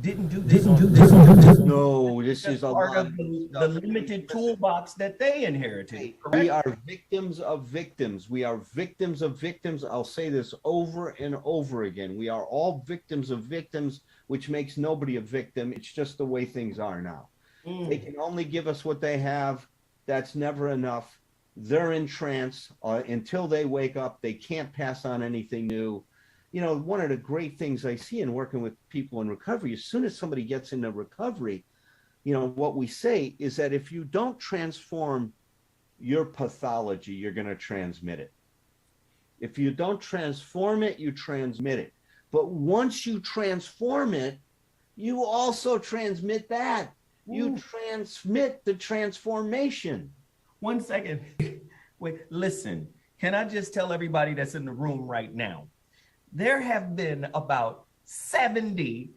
didn't do this on purpose. No, this is a part lot of the limited toolbox that they inherited. Correct? We are victims of victims. We are victims of victims. I'll say this over and over again. We are all victims of victims, which makes nobody a victim. It's just the way things are now. They can only give us what they have. That's never enough. They're in trance until they wake up. They can't pass on anything new. You know, one of the great things I see in working with people in recovery, as soon as somebody gets into recovery, you know, what we say is that if you don't transform your pathology, you're going to transmit it. If you don't transform it, you transmit it. But once you transform it, you also transmit that. You transmit the transformation. 1 second. Wait, listen, can I just tell everybody that's in the room right now? There have been about 70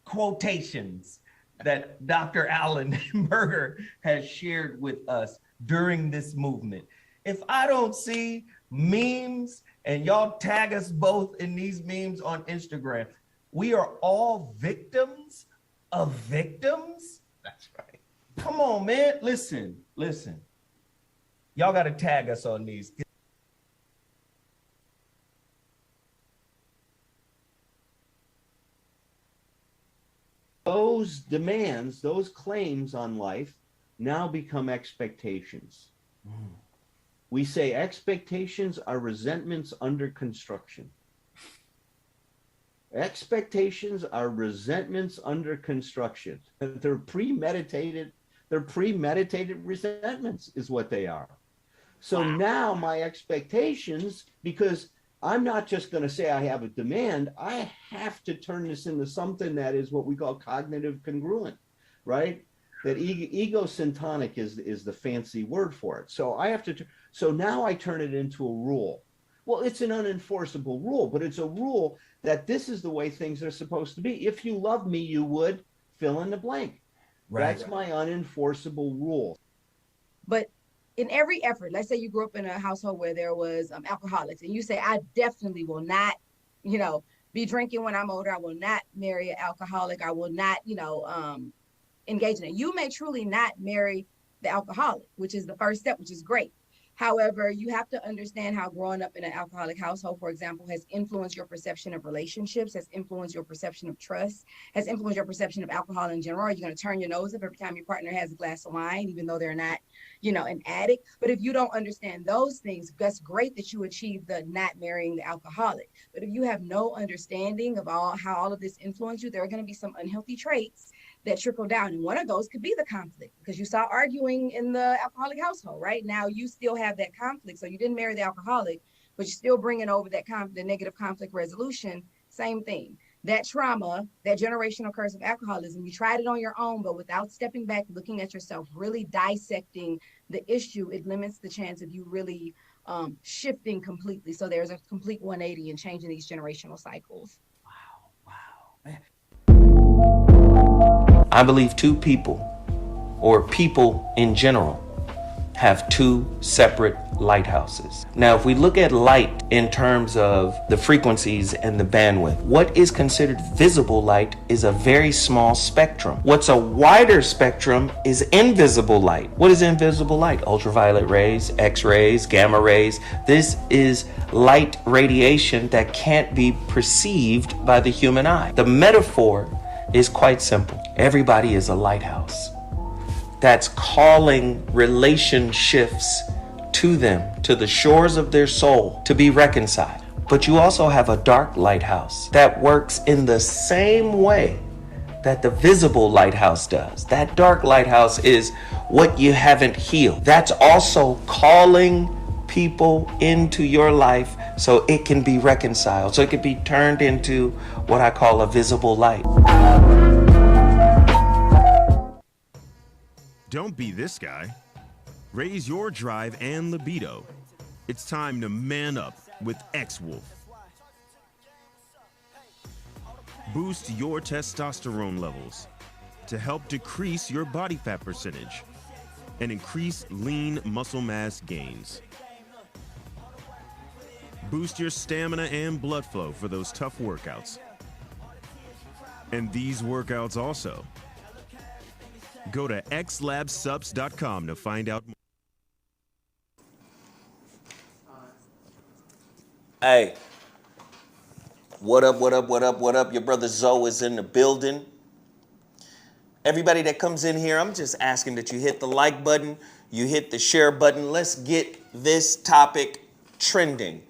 quotations that Dr. Alan Berger has shared with us during this movement. If I don't see memes and y'all tag us both in these memes on Instagram, we are all victims of victims. That's right. Come on, man. Listen. Y'all got to tag us on these. Those demands, those claims on life now become expectations. We say expectations are resentments under construction. Expectations are resentments under construction. They're premeditated resentments is what they are. So now my expectations, because I'm not just going to say I have a demand, I have to turn this into something that is what we call cognitive congruent, right? That egosyntonic is the fancy word for it. So I have to, so now I turn it into a rule. Well, it's an unenforceable rule, but it's a rule that this is the way things are supposed to be. If you love me, you would fill in the blank. Right. That's my unenforceable rule. But in every effort, let's say you grew up in a household where there was alcoholics, and you say, I definitely will not, be drinking when I'm older. I will not marry an alcoholic. I will not, engage in it. You may truly not marry the alcoholic, which is the first step, which is great. However, you have to understand how growing up in an alcoholic household, for example, has influenced your perception of relationships, has influenced your perception of trust, has influenced your perception of alcohol in general. Are you going to turn your nose up every time your partner has a glass of wine, even though they're not, an addict? But if you don't understand those things, that's great that you achieve the not marrying the alcoholic. But if you have no understanding of how all of this influenced you, there are going to be some unhealthy traits that trickle down. And one of those could be the conflict, because you saw arguing in the alcoholic household, right? Now you still have that conflict. So you didn't marry the alcoholic, but you're still bringing over that the negative conflict resolution. Same thing. That trauma, that generational curse of alcoholism, you tried it on your own, but without stepping back, looking at yourself, really dissecting the issue, it limits the chance of you really shifting completely. So there's a complete 180 in changing these generational cycles. Wow. I believe two people, or people in general, have two separate lighthouses. Now, if we look at light in terms of the frequencies and the bandwidth, what is considered visible light is a very small spectrum. What's a wider spectrum is invisible light. What is invisible light? Ultraviolet rays, X-rays, gamma rays. This is light radiation that can't be perceived by the human eye. The metaphor is quite simple. Everybody is a lighthouse that's calling relationships to them, to the shores of their soul, to be reconciled. But you also have a dark lighthouse that works in the same way that the visible lighthouse does. That dark lighthouse is what you haven't healed. That's also calling people into your life so it can be reconciled, so it can be turned into what I call a visible light. Don't be this guy. Raise your drive and libido. It's time to man up with X-Wolf. Boost your testosterone levels to help decrease your body fat percentage and increase lean muscle mass gains. Boost your stamina and blood flow for those tough workouts. and these workouts also. Go to xlabsubs.com to find out more. Hey, what up, what up, what up, what up? Your brother Zo is in the building. Everybody that comes in here, I'm just asking that you hit the like button, you hit the share button. Let's get this topic trending.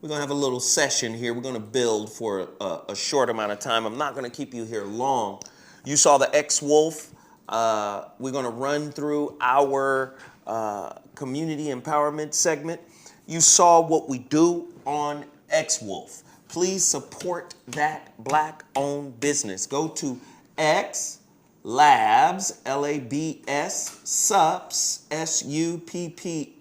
We're going to have a little session here. We're going to build for a short amount of time. I'm not going to keep you here long. You saw the X-Wolf. We're going to run through our community empowerment segment. You saw what we do on X-Wolf. Please support that Black-owned business. Go to X Labs, L-A-B-S, Supps, SUPPS.com.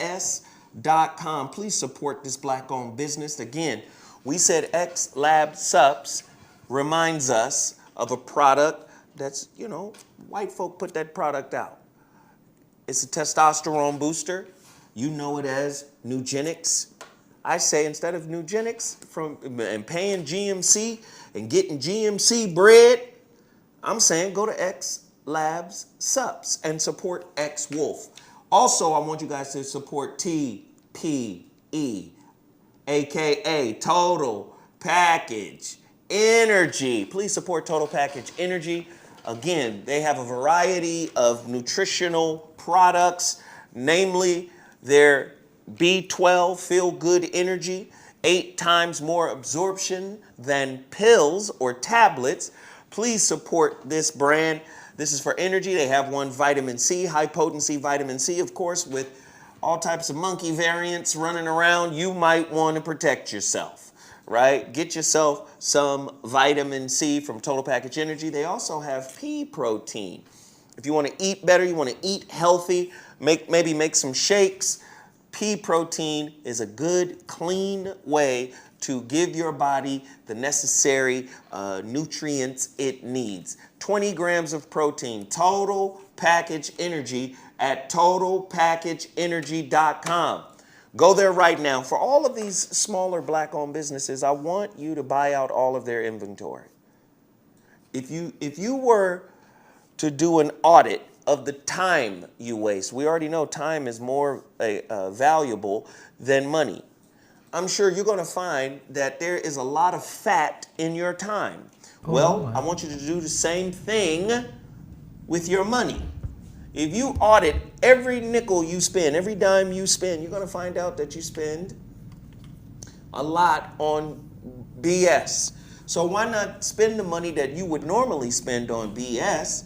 Please support this Black-owned business. Again, we said X Lab Supps reminds us of a product that's, you know, white folk put that product out. It's a testosterone booster. You know it as Nugenics. I say instead of Nugenics and paying GMC and getting GMC bread, I'm saying go to X Labs Supps and support X-Wolf. Also, I want you guys to support TPE, aka Total Package Energy. Please support Total Package Energy. Again, they have a variety of nutritional products, namely their B12 Feel Good Energy, 8 times more absorption than pills or tablets. Please support this brand. This is for energy. They have one vitamin C, high potency vitamin C, of course, with all types of monkey variants running around. You might want to protect yourself, right? Get yourself some vitamin C from Total Package Energy. They also have pea protein. If you want to eat better, you want to eat healthy, maybe make some shakes. Pea protein is a good, clean way to give your body the necessary nutrients it needs. 20 grams of protein, Total Package Energy at totalpackageenergy.com. Go there right now. For all of these smaller Black-owned businesses, I want you to buy out all of their inventory. If you were to do an audit of the time you waste, we already know time is more valuable than money. I'm sure you're going to find that there is a lot of fat in your time. Well, I want you to do the same thing with your money. If you audit every nickel you spend, every dime you spend, you're going to find out that you spend a lot on BS. So why not spend the money that you would normally spend on BS,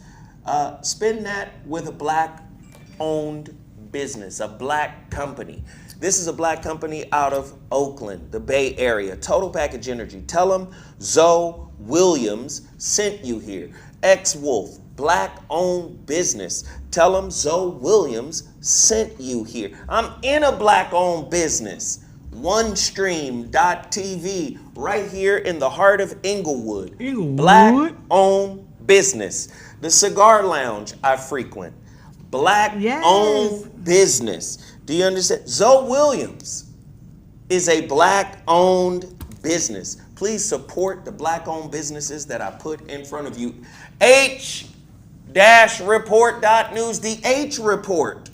spend that with a Black-owned business, a Black company. This is a Black company out of Oakland, the Bay Area. Total Package Energy. Tell them Zo Williams sent you here. X-Wolf, Black-owned business. Tell them Zo Williams sent you here. I'm in a Black-owned business. OneStream.tv, right here in the heart of Inglewood. Black-owned business. The cigar lounge I frequent. Black-owned business. Do you understand? Zo Williams is a Black-owned business. Please support the Black-owned businesses that I put in front of you. H-report.news, the H-report.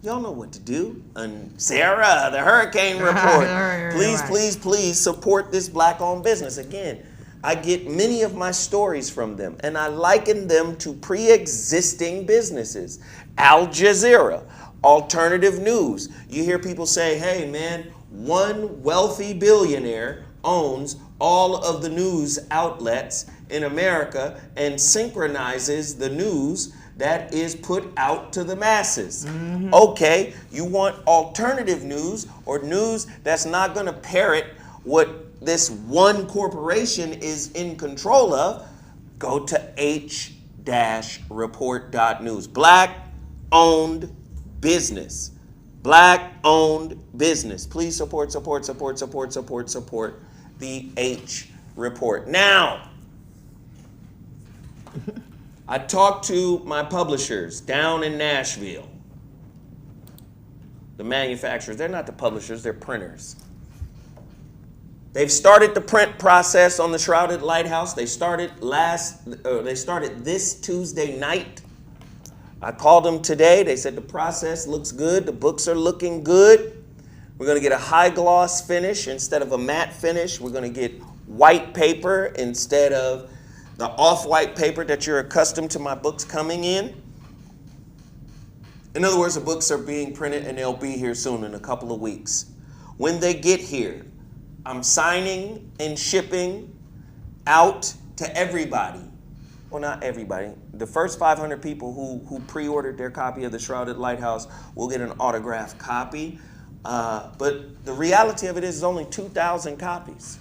Y'all know what to do. And Sarah, the HuriKane Report. Please, please, please support this Black-owned business. Again, I get many of my stories from them, and I liken them to pre-existing businesses. Al Jazeera, alternative news. You hear people say, hey, man, one wealthy billionaire owns all of the news outlets in America and synchronizes the news that is put out to the masses. Okay, you want alternative news or news that's not going to parrot what this one corporation is in control of? Go to H-report.news. Black-owned business. Black-owned business. Please support the H-report. Now, I talked to my publishers down in Nashville. The manufacturers, they're not the publishers, they're printers. They've started the print process on the Shrouded Lighthouse. They started this Tuesday night. I called them today. They said the process looks good. The books are looking good. We're going to get a high gloss finish instead of a matte finish. We're going to get white paper instead of the off-white paper that you're accustomed to my books coming in. In other words, the books are being printed and they'll be here soon in a couple of weeks. When they get here, I'm signing and shipping out to everybody. Well, not everybody. The first 500 people who pre-ordered their copy of the Shrouded Lighthouse will get an autographed copy. But the reality of it is only 2,000 copies.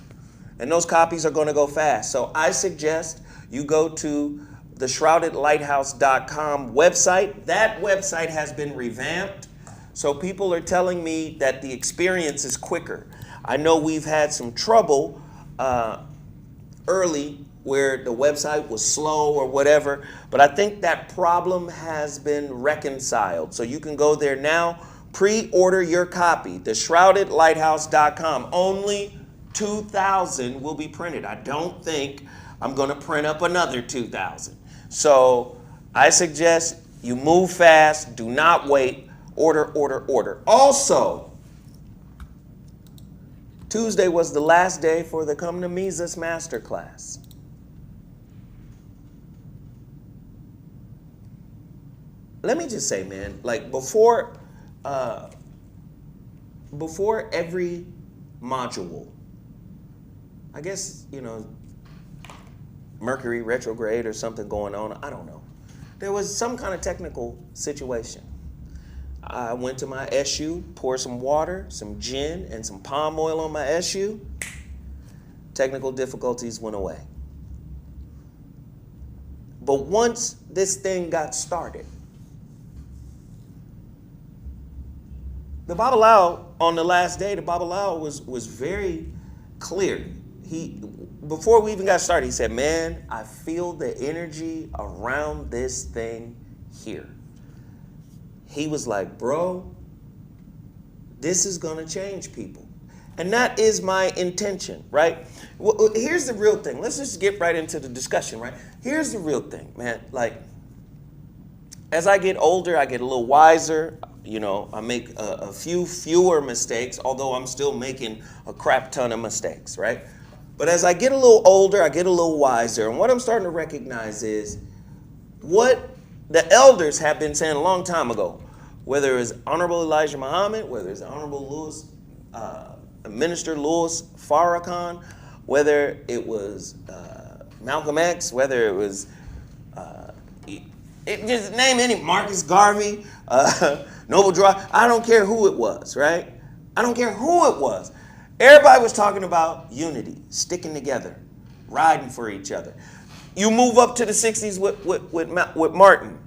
And those copies are going to go fast. So I suggest you go to the shroudedlighthouse.com website. That website has been revamped. So people are telling me that the experience is quicker. I know we've had some trouble early where the website was slow or whatever, but I think that problem has been reconciled. So you can go there now, pre-order your copy, theshroudedlighthouse.com. Only 2,000 will be printed. I don't think I'm going to print up another 2,000. So I suggest you move fast, do not wait, order, order, order. Also, Tuesday was the last day for the Come to Mises Masterclass. Let me just say, man, like before every module, I guess, you know, Mercury retrograde or something going on, I don't know. There was some kind of technical situation. I went to my SU, poured some water, some gin, and some palm oil on my SU. Technical difficulties went away. But once this thing got started, the Babalawo on the last day, the Babalawo was very clear. Before we even got started, he said, man, I feel the energy around this thing here. He was like, bro, this is going to change people. And that is my intention, right? Well, here's the real thing. Let's just get right into the discussion, right? Here's the real thing, man. Like, as I get older, I get a little wiser. You know, I make a few fewer mistakes, although I'm still making a crap ton of mistakes, right? But as I get a little older, I get a little wiser. And what I'm starting to recognize is what the elders have been saying a long time ago, whether it's Honorable Elijah Muhammad, whether it's Honorable Minister Louis Farrakhan, whether it was Malcolm X, whether it was, just name any, Marcus Garvey, Noble Drew, I don't care who it was, right? I don't care who it was. Everybody was talking about unity, sticking together, riding for each other. You move up to the 60s with Martin.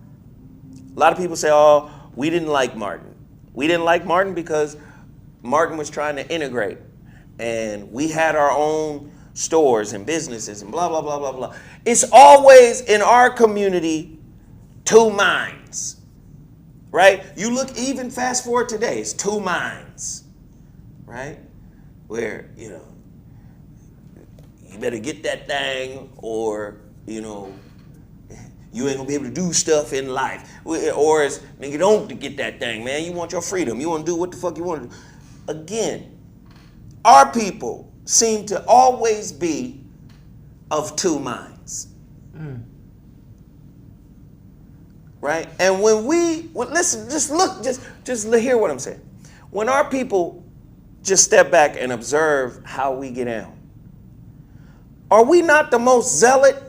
A lot of people say, oh, we didn't like Martin. We didn't like Martin because Martin was trying to integrate. And we had our own stores and businesses and blah, blah, blah, blah, blah. It's always in our community two minds, right? You look, even fast forward today, it's two minds, right? Where, you know, you better get that thing or, you know, you ain't gonna be able to do stuff in life. Or it's, nigga, don't get that thing, man. You want your freedom. You wanna do what the fuck you wanna do. Again, our people seem to always be of two minds. Right? And when listen, just hear what I'm saying. When our people just step back and observe how we get down, are we not the most zealot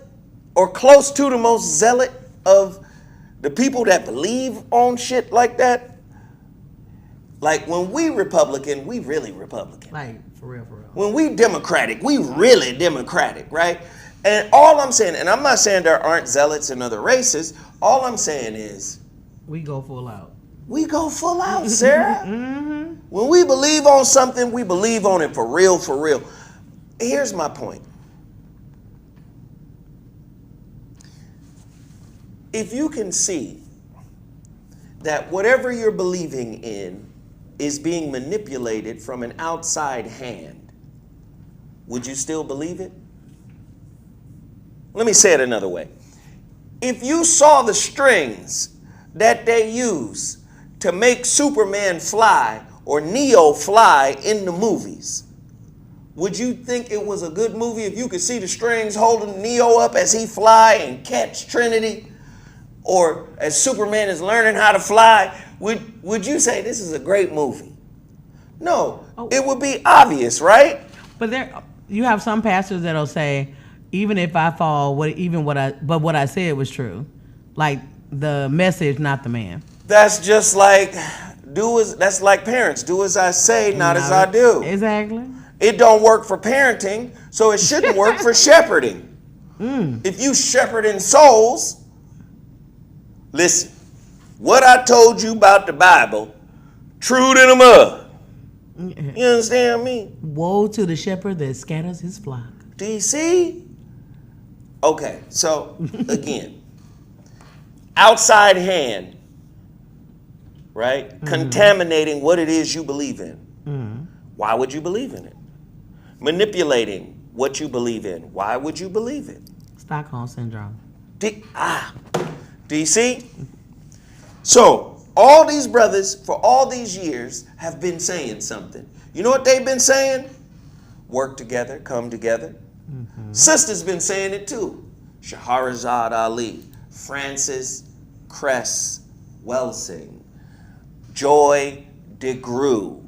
or close to the most zealot of the people that believe on shit like that? Like when we Republican, we really Republican. Like, for real, for real. When we Democratic, we really Democratic, right? And all I'm saying, and I'm not saying there aren't zealots in other races, all I'm saying is, we go full out. We go full out, Sarah. Mm-hmm. When we believe on something, we believe on it for real, for real. Here's my point. If you can see that whatever you're believing in is being manipulated from an outside hand, would you still believe it? Let me say it another way. If you saw the strings that they use to make Superman fly or Neo fly in the movies, would you think it was a good movie if you could see the strings holding Neo up as he fly and catch Trinity? Or as Superman is learning how to fly, would you say this is a great movie? No, it would be obvious, right? But you have some pastors that'll say, even if I fall, but what I said was true. Like the message, not the man. That's just like that's like parents. Do as I say, not as I do. Exactly. It don't work for parenting, so it shouldn't work for shepherding. If you shepherding souls, listen, what I told you about the Bible, true to the mud. You understand me? Woe to the shepherd that scatters his flock. Do you see? Okay, so again, outside hand, right? Contaminating what it is you believe in. Why would you believe in it? Manipulating what you believe in. Why would you believe it? Stockholm syndrome. Do you see? So, all these brothers for all these years have been saying something. You know what they've been saying? Work together, come together. Sisters been saying it too. Shahrazad Ali, Frances Cress Welsing, Joy DeGruy,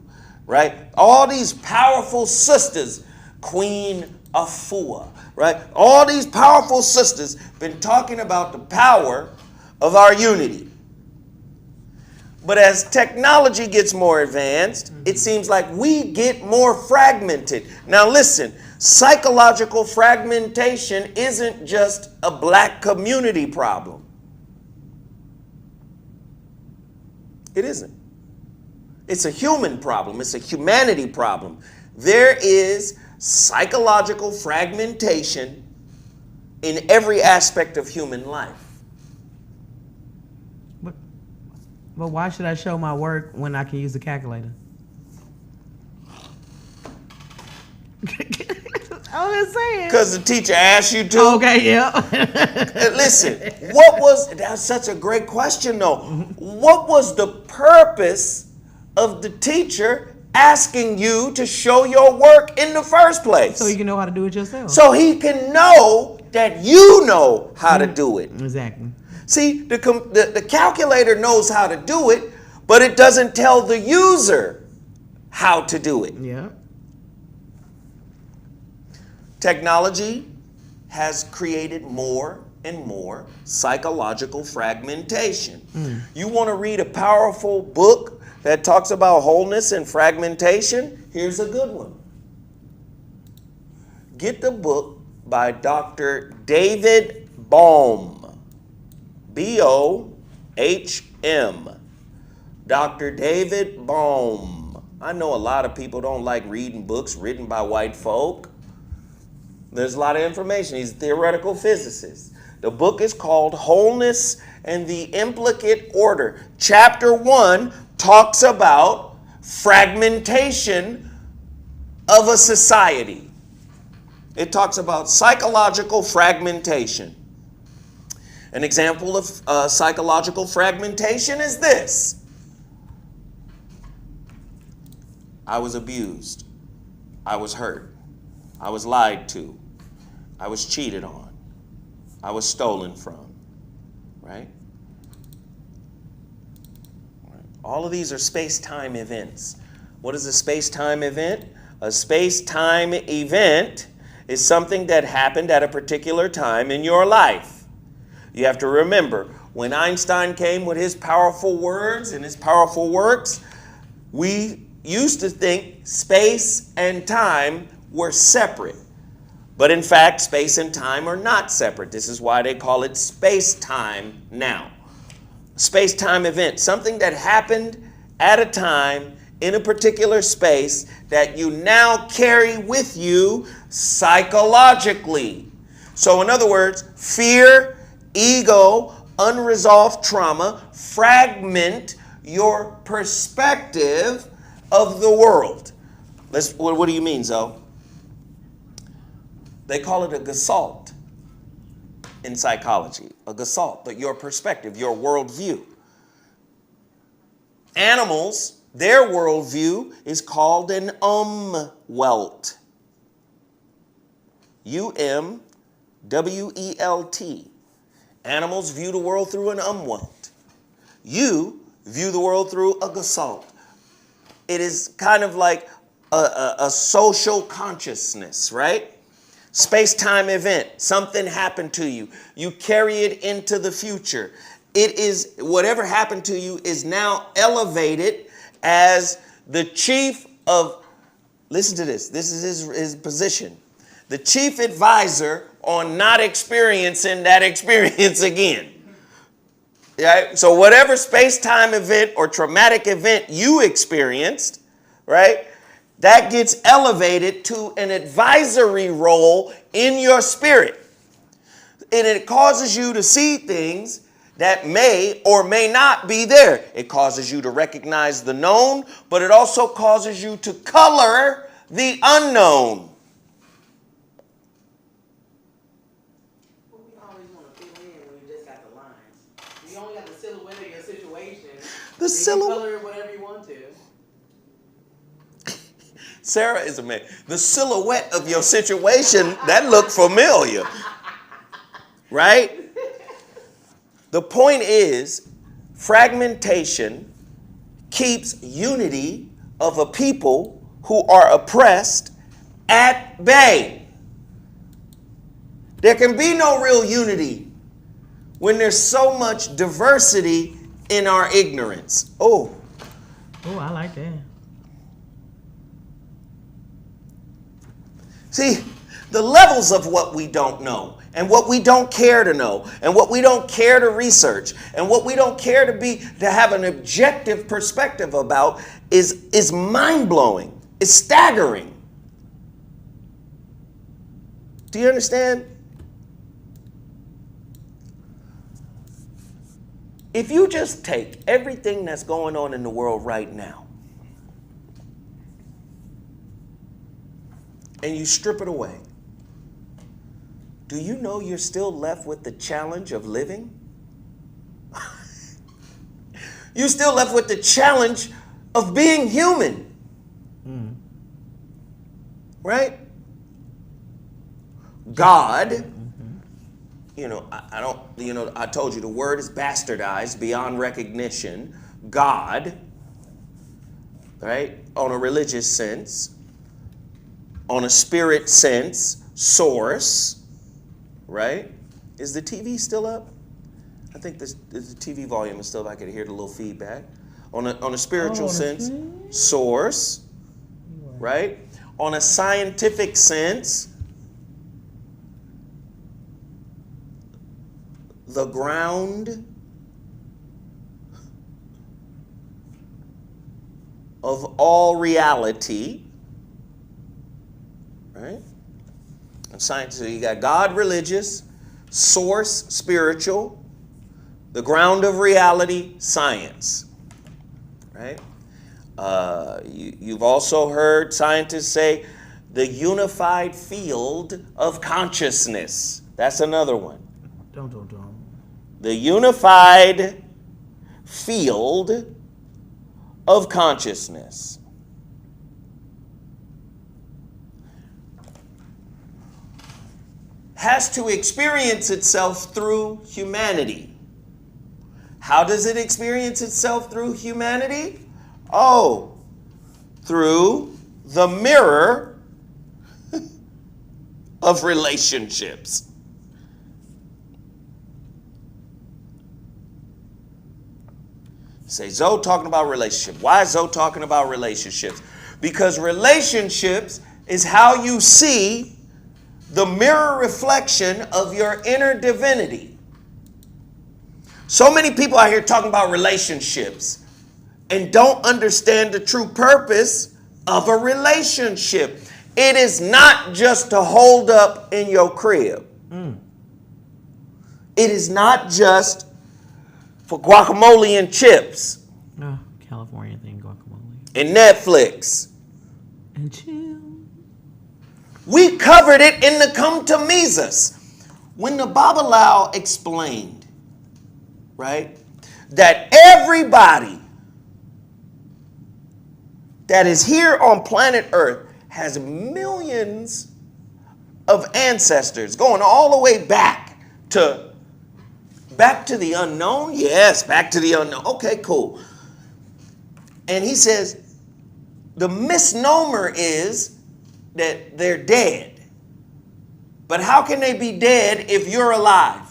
right? All these powerful sisters, Queen Afua, right? All these powerful sisters been talking about the power of our unity. But as technology gets more advanced, it seems like we get more fragmented. Now listen, psychological fragmentation isn't just a black community problem. It isn't. It's a human problem. It's a humanity problem. There is psychological fragmentation in every aspect of human life. But why should I show my work when I can use a calculator? I'm just saying. Because the teacher asked you to. Okay, yeah. Listen, that's such a great question though. What was the purpose of the teacher asking you to show your work in the first place? So you can know how to do it yourself. So he can know that you know how to do it. Exactly. See, the calculator knows how to do it, but it doesn't tell the user how to do it. Yeah. Technology has created more and more psychological fragmentation. You want to read a powerful book that talks about wholeness and fragmentation? Here's a good one. Get the book by Dr. David Bohm. B-O-H-M. Dr. David Bohm. I know a lot of people don't like reading books written by white folk. There's a lot of information. He's a theoretical physicist. The book is called Wholeness and the Implicate Order. Chapter 1 talks about fragmentation of a society. It talks about psychological fragmentation. An example of psychological fragmentation is this. I was abused. I was hurt. I was lied to. I was cheated on. I was stolen from. Right? All of these are space-time events. What is a space-time event? A space-time event is something that happened at a particular time in your life. You have to remember, when Einstein came with his powerful words and his powerful works, we used to think space and time were separate. But in fact, space and time are not separate. This is why they call it space-time now. Space-time event, something that happened at a time in a particular space that you now carry with you psychologically. So in other words, fear, ego, unresolved trauma fragment your perspective of the world. What do you mean, Zo? They call it a gestalt in psychology, a gestalt, your perspective, your worldview. Animals, their worldview is called an umwelt. U-M-W-E-L-T. Animals view the world through an umwelt. You view the world through a gestalt. It is kind of like a social consciousness, right? Space-time event, something happened to you. You carry it into the future. It is, whatever happened to you is now elevated as the chief of, listen to this is his position, the chief advisor on not experiencing that experience again. Right? So whatever space-time event or traumatic event you experienced, right, that gets elevated to an advisory role in your spirit. And it causes you to see things that may or may not be there. It causes you to recognize the known, but it also causes you to color the unknown. We always want to fill in when you just got the lines. You only got the silhouette of your situation. The silhouette. You color it whatever you want to. Sarah is a man. The silhouette of your situation, that looked familiar. Right? The point is, fragmentation keeps unity of a people who are oppressed at bay. There can be no real unity when there's so much diversity in our ignorance. Oh, I like that. See, the levels of what we don't know and what we don't care to know and what we don't care to research and what we don't care to have an objective perspective about is mind-blowing. It's staggering. Do you understand? If you just take everything that's going on in the world right now and you strip it away, do you know you're still left with the challenge of living? You're still left with the challenge of being human. Right? God, I told you the word is bastardized beyond recognition. God, right? On a religious sense, on a spirit sense, source, right? Is the TV still up? I think the TV volume is still up. I could hear the little feedback. On a spiritual sense, source, right? On a scientific sense, the ground of all reality, right? And science, so you got God, religious, source, spiritual, the ground of reality, science, right? You've also heard scientists say the unified field of consciousness. That's another one. The unified field of consciousness. Has to experience itself through humanity. How does it experience itself through humanity? Oh, through the mirror of relationships. Say, Zo talking about relationship. Why is Zo talking about relationships? Because relationships is how you see the mirror reflection of your inner divinity. So many people out here talking about relationships and don't understand the true purpose of a relationship. It is not just to hold up in your crib. It is not just for guacamole and chips. Oh, California thing, guacamole. And Netflix. And chill. We covered it in the Come to Mises. When the Babalawo explained, right, that everybody that is here on planet Earth has millions of ancestors going all the way back to the unknown. Yes, back to the unknown. Okay, cool. And he says the misnomer is that they're dead. But how can they be dead if you're alive?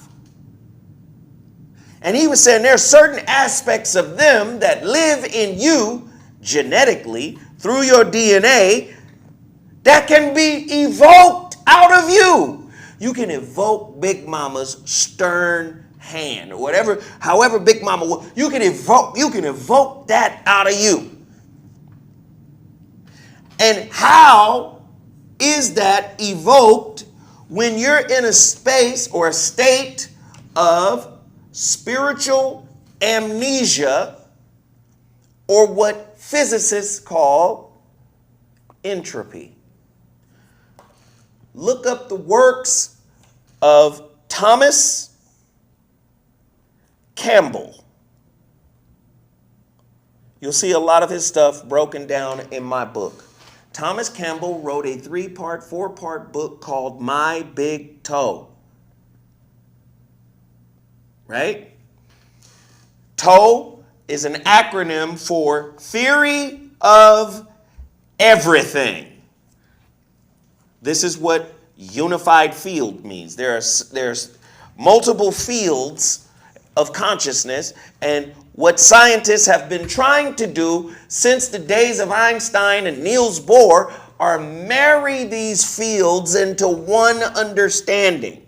And he was saying there are certain aspects of them that live in you genetically through your DNA that can be evoked out of you. You can evoke Big Mama's stern hand or whatever, however Big Mama, you can evoke that out of you. And how is that evoked when you're in a space or a state of spiritual amnesia, or what physicists call entropy? Look up the works of Thomas Campbell. You'll see a lot of his stuff broken down in my book. Thomas Campbell wrote a 4-part book called My Big Toe. Right? TOE is an acronym for Theory of Everything. This is what unified field means. There's multiple fields of consciousness, and what scientists have been trying to do since the days of Einstein and Niels Bohr are marry these fields into one understanding.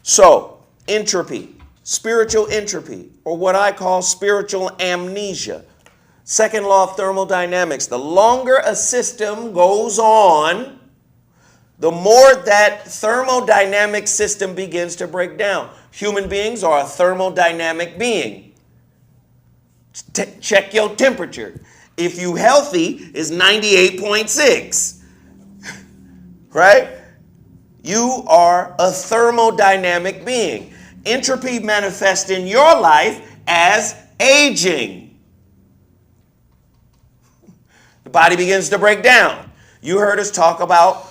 So, entropy, spiritual entropy, or what I call spiritual amnesia. Second law of thermodynamics, the longer a system goes on, the more that thermodynamic system begins to break down. Human beings are a thermodynamic being. Check your temperature. If you healthy, it's 98.6. Right? You are a thermodynamic being. Entropy manifests in your life as aging. The body begins to break down. You heard us talk about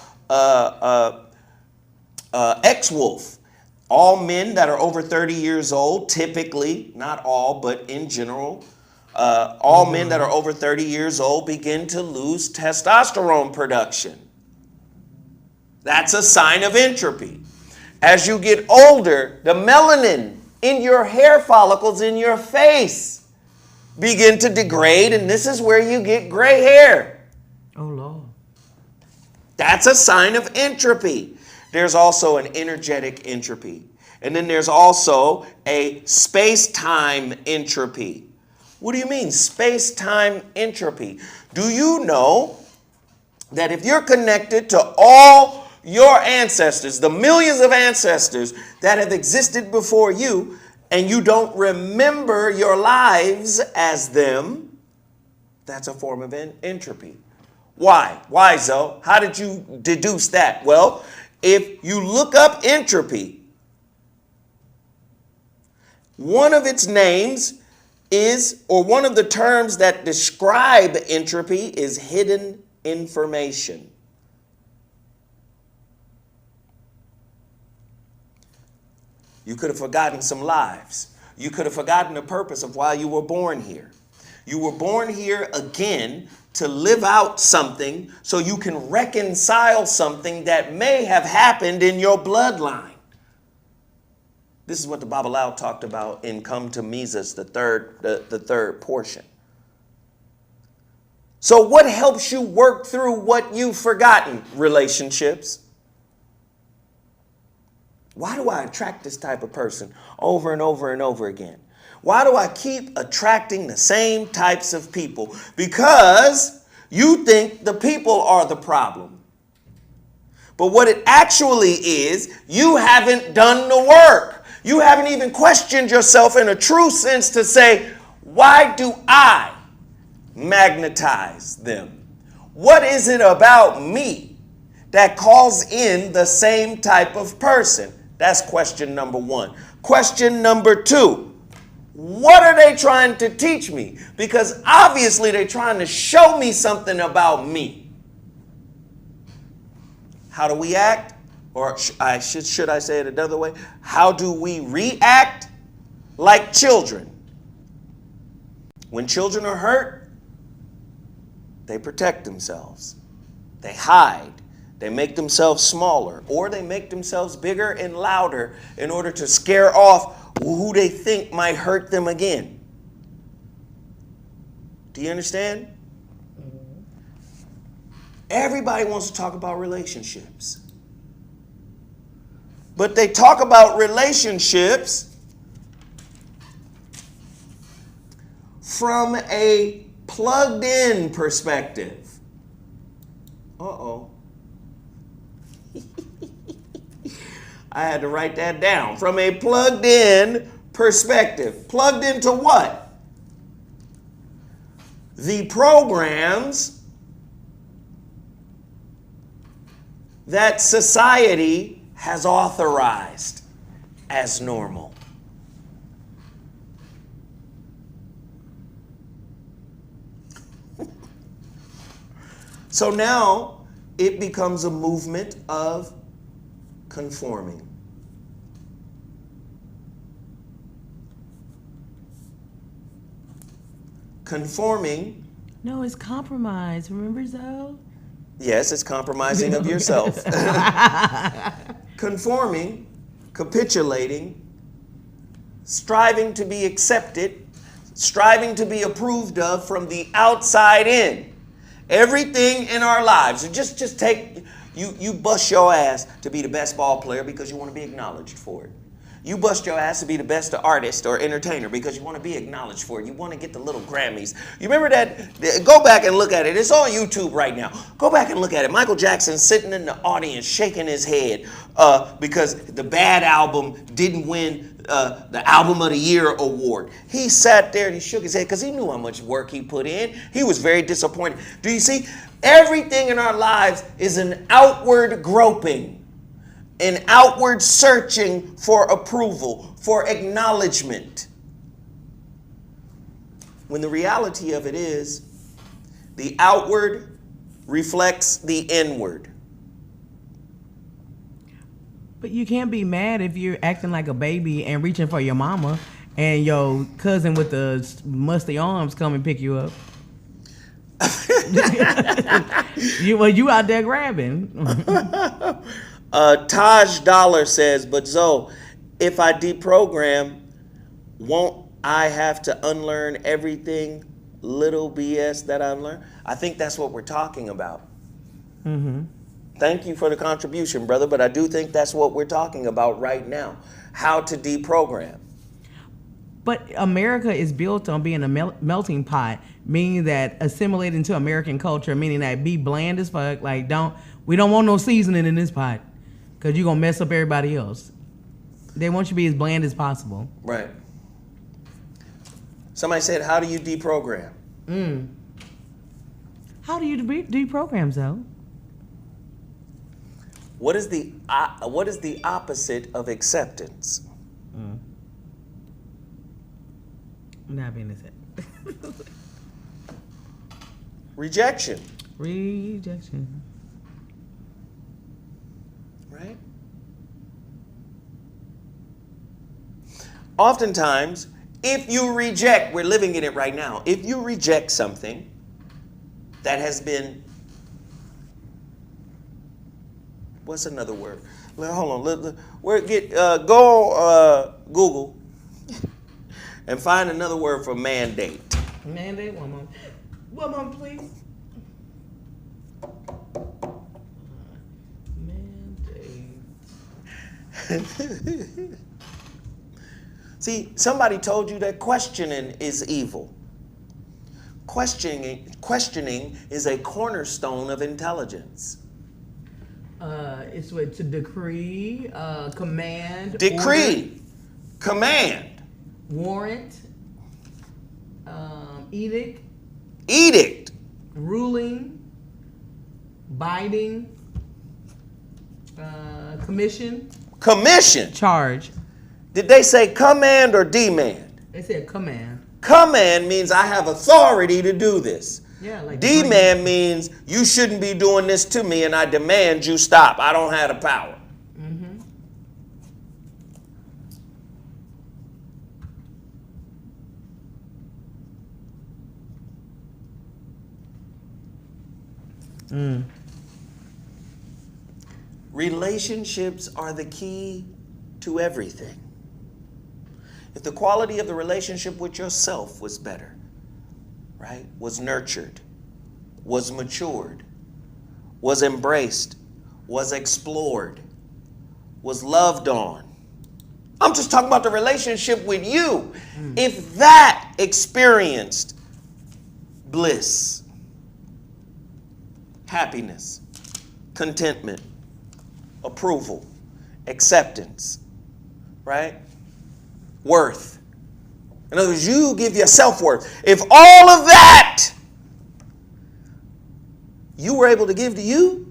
X-Wolf. All men that are over 30 years old, typically, not all, but in general, all men that are over 30 years old begin to lose testosterone production. That's a sign of entropy. As you get older, the melanin in your hair follicles in your face begin to degrade, and this is where you get gray hair. Oh, Lord. That's a sign of entropy. There's also an energetic entropy. And then there's also a space-time entropy. What do you mean, space-time entropy? Do you know that if you're connected to all your ancestors, the millions of ancestors that have existed before you, and you don't remember your lives as them, that's a form of entropy. Why? Why, Zo? How did you deduce that? Well, if you look up entropy, one of its names is, or one of the terms that describe entropy is hidden information. You could have forgotten some lives. You could have forgotten the purpose of why you were born here. You were born here again to live out something so you can reconcile something that may have happened in your bloodline. This is what the Babalawo talked about in Come to Mises, the third portion. So what helps you work through what you've forgotten? Relationships. Why do I attract this type of person over and over and over again? Why do I keep attracting the same types of people? Because you think the people are the problem. But what it actually is, you haven't done the work. You haven't even questioned yourself in a true sense to say, why do I magnetize them? What is it about me that calls in the same type of person? That's question number one. Question number two, what are they trying to teach me? Because obviously they're trying to show me something about me. How do we act? Or should I say it another way? How do we react? Like children. When children are hurt, they protect themselves. They hide. They make themselves smaller, or they make themselves bigger and louder in order to scare off who they think might hurt them again. Do you understand? Everybody wants to talk about relationships. But they talk about relationships from a plugged-in perspective. Uh-oh. I had to write that down. From a plugged-in perspective. Plugged into what? The programs that society has authorized as normal. So now it becomes a movement of conforming. Conforming. No, it's compromise. Remember, Zo? Yes, it's compromising of yourself. Conforming, capitulating, striving to be accepted, striving to be approved of from the outside in. Everything in our lives. Just take, you bust your ass to be the best ball player because you want to be acknowledged for it. You bust your ass to be the best artist or entertainer because you want to be acknowledged for it. You want to get the little Grammys. You remember that? Go back and look at it. It's on YouTube right now. Go back and look at it. Michael Jackson sitting in the audience shaking his head because the Bad album didn't win the Album of the Year award. He sat there and he shook his head because he knew how much work he put in. He was very disappointed. Do you see? Everything in our lives is an outward groping. An outward searching for approval, for acknowledgement. When the reality of it is, the outward reflects the inward. But you can't be mad if you're acting like a baby and reaching for your mama and your cousin with the musty arms come and pick you up. you out there grabbing. Taj Dollar says, but Zo, if I deprogram, won't I have to unlearn everything little BS that I've learned? I think that's what we're talking about. Mm-hmm. Thank you for the contribution, brother, but I do think that's what we're talking about right now. How to deprogram. But America is built on being a melting pot, meaning that assimilating to American culture, meaning that be bland as fuck. Like, we don't want no seasoning in this pot. Because you're going to mess up everybody else. They want you to be as bland as possible. Right. Somebody said, how do you deprogram? How do you deprogram, Zo? What is the opposite of acceptance? Not being accepted. Rejection. Rejection. Right? Oftentimes, if you reject, we're living in it right now, if you reject something that has been, what's another word? Hold on, go Google and find another word for mandate. Mandate, one more, please. See, somebody told you that questioning is evil. Questioning is a cornerstone of intelligence. It's what to decree, command. Decree, order, command, warrant, edict. edict, ruling, binding, commission, charge. Did they say command or demand? They said command. Command means I have authority to do this. Yeah, like demand means you shouldn't be doing this to me and I demand you stop. I don't have the power. Relationships are the key to everything. If the quality of the relationship with yourself was better, right, was nurtured, was matured, was embraced, was explored, was loved on. I'm just talking about the relationship with you. If that experienced bliss, happiness, contentment, approval, acceptance, right? Worth. In other words, you give yourself worth. If all of that you were able to give to you,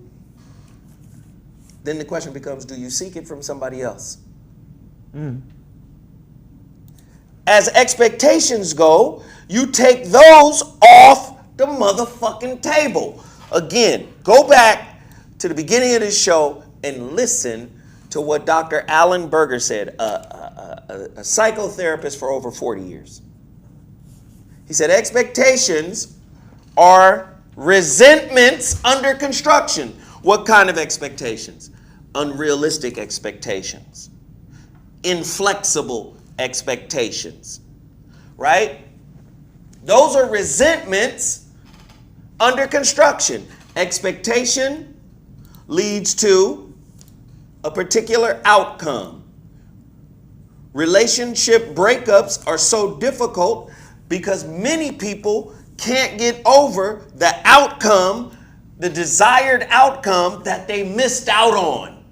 then the question becomes, do you seek it from somebody else? As expectations go, you take those off the motherfucking table. Again, go back to the beginning of this show and listen to what Dr. Alan Berger said, a psychotherapist for over 40 years. He said, expectations are resentments under construction. What kind of expectations? Unrealistic expectations. Inflexible expectations. Right? Those are resentments under construction. Expectation leads to a particular outcome. Relationship breakups are so difficult because many people can't get over the outcome, the desired outcome that they missed out on.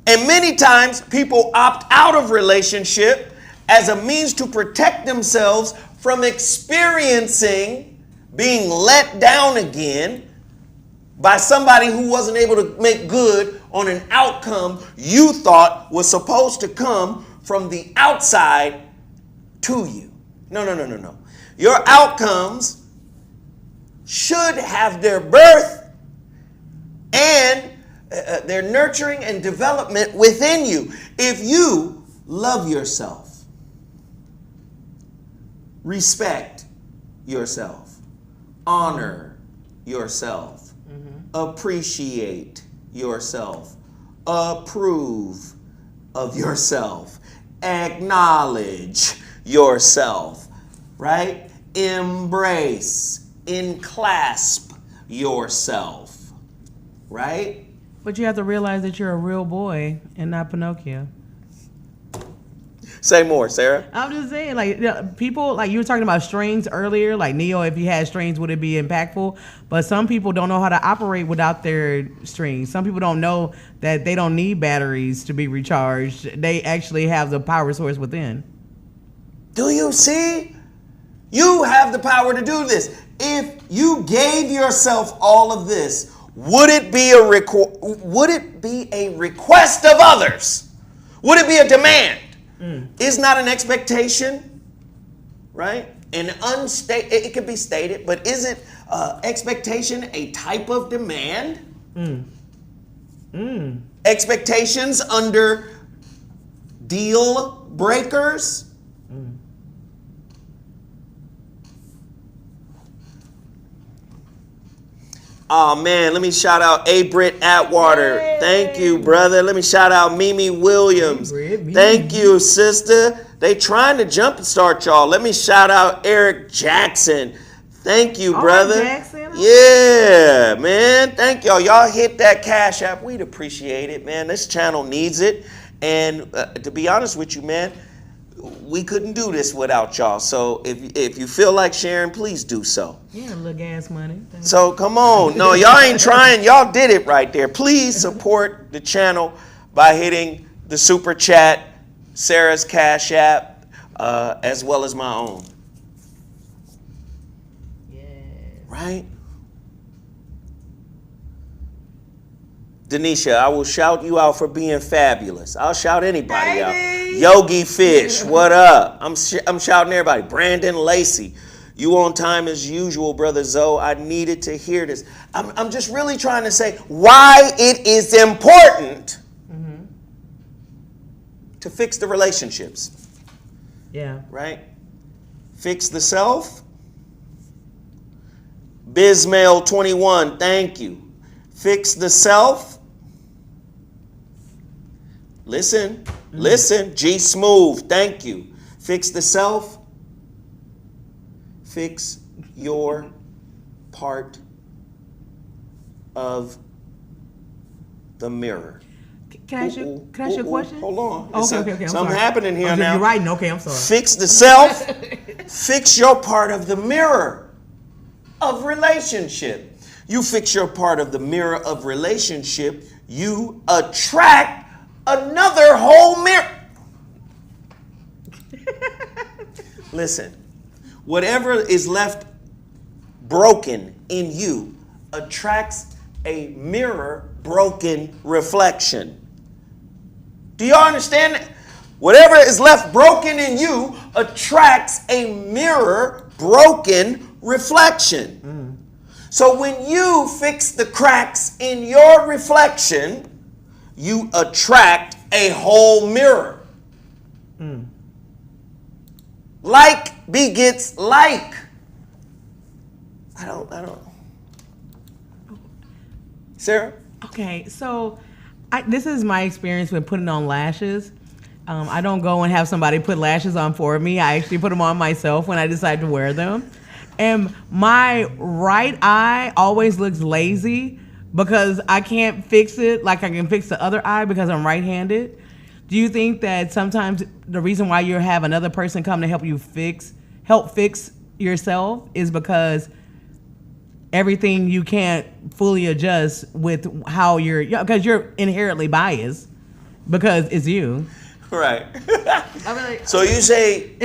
And many times people opt out of relationship as a means to protect themselves from experiencing being let down again by somebody who wasn't able to make good on an outcome you thought was supposed to come from the outside to you. No. Your outcomes should have their birth and their nurturing and development within you. If you love yourself, respect yourself, honor yourself, appreciate yourself, approve of yourself, acknowledge yourself, right? Embrace, enclasp yourself, right? But you have to realize that you're a real boy and not Pinocchio. Say more, Sarah. I'm just saying, like, people, like you were talking about strings earlier, like Neo, if you had strings, would it be impactful? But some people don't know how to operate without their strings. Some people don't know that they don't need batteries to be recharged. They actually have the power source within. Do you see? You have the power to do this. If you gave yourself all of this, would it be a request of others? Would it be a demand? Is not an expectation, right? It could be stated, but isn't expectation a type of demand? Expectations under deal breakers? Oh man, let me shout out A. Britt Atwater. Yay. Thank you, brother. Let me shout out Mimi Williams. Thank you, sister. They trying to jumpstart y'all. Let me shout out Eric Jackson. Thank you, brother. Jackson. Yeah, man. Thank y'all. Y'all hit that Cash App. We'd appreciate it, man. This channel needs it. And to be honest with you, man, we couldn't do this without y'all. So if you feel like sharing, please do so. Yeah, little gas money. So come on. No, y'all ain't trying. Y'all did it right there. Please support the channel by hitting the super chat, Sarah's Cash App, as well as my own. right? Denisha, I will shout you out for being fabulous. I'll shout anybody out. Yogi Fish, what up? I'm shouting everybody. Brandon Lacey, you on time as usual, Brother Zoe. I needed to hear this. I'm just really trying to say why it is important to fix the relationships. Yeah. Right? Fix the self. Bismail 21, thank you. Fix the self. Listen, G Smooth, thank you. Fix the self. Fix your part of the mirror. Can I ask you a question? Hold on. Okay. Something happening here now. You're writing. Okay, I'm sorry. Fix the self. Fix your part of the mirror of relationship. You fix your part of the mirror of relationship, you attract another whole mirror. Listen, whatever is left broken in you attracts a mirror broken reflection. Do y'all understand that? Whatever is left broken in you attracts a mirror broken reflection. So when you fix the cracks in your reflection, you attract a whole mirror. Like begets like. I don't. Sarah? Okay, so this is my experience with putting on lashes. I don't go and have somebody put lashes on for me. I actually put them on myself when I decide to wear them. And my right eye always looks lazy because I can't fix it like I can fix the other eye because I'm right-handed. Do you think that sometimes the reason why you have another person come to help you fix yourself is because everything you can't fully adjust with how because you're inherently biased because it's you. Right. So you say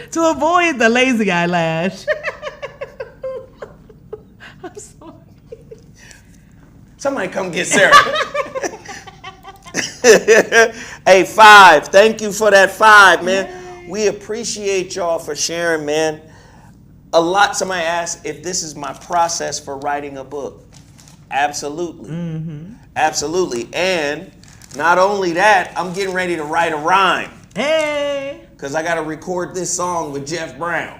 to avoid the lazy eyelash. I'm sorry. Somebody come get Sarah. Hey, 5. Thank you for that 5, man. Yay. We appreciate y'all for sharing, man. Somebody asked if this is my process for writing a book. Absolutely. Absolutely. And not only that, I'm getting ready to write a rhyme. Hey. Because I got to record this song with Jeff Brown.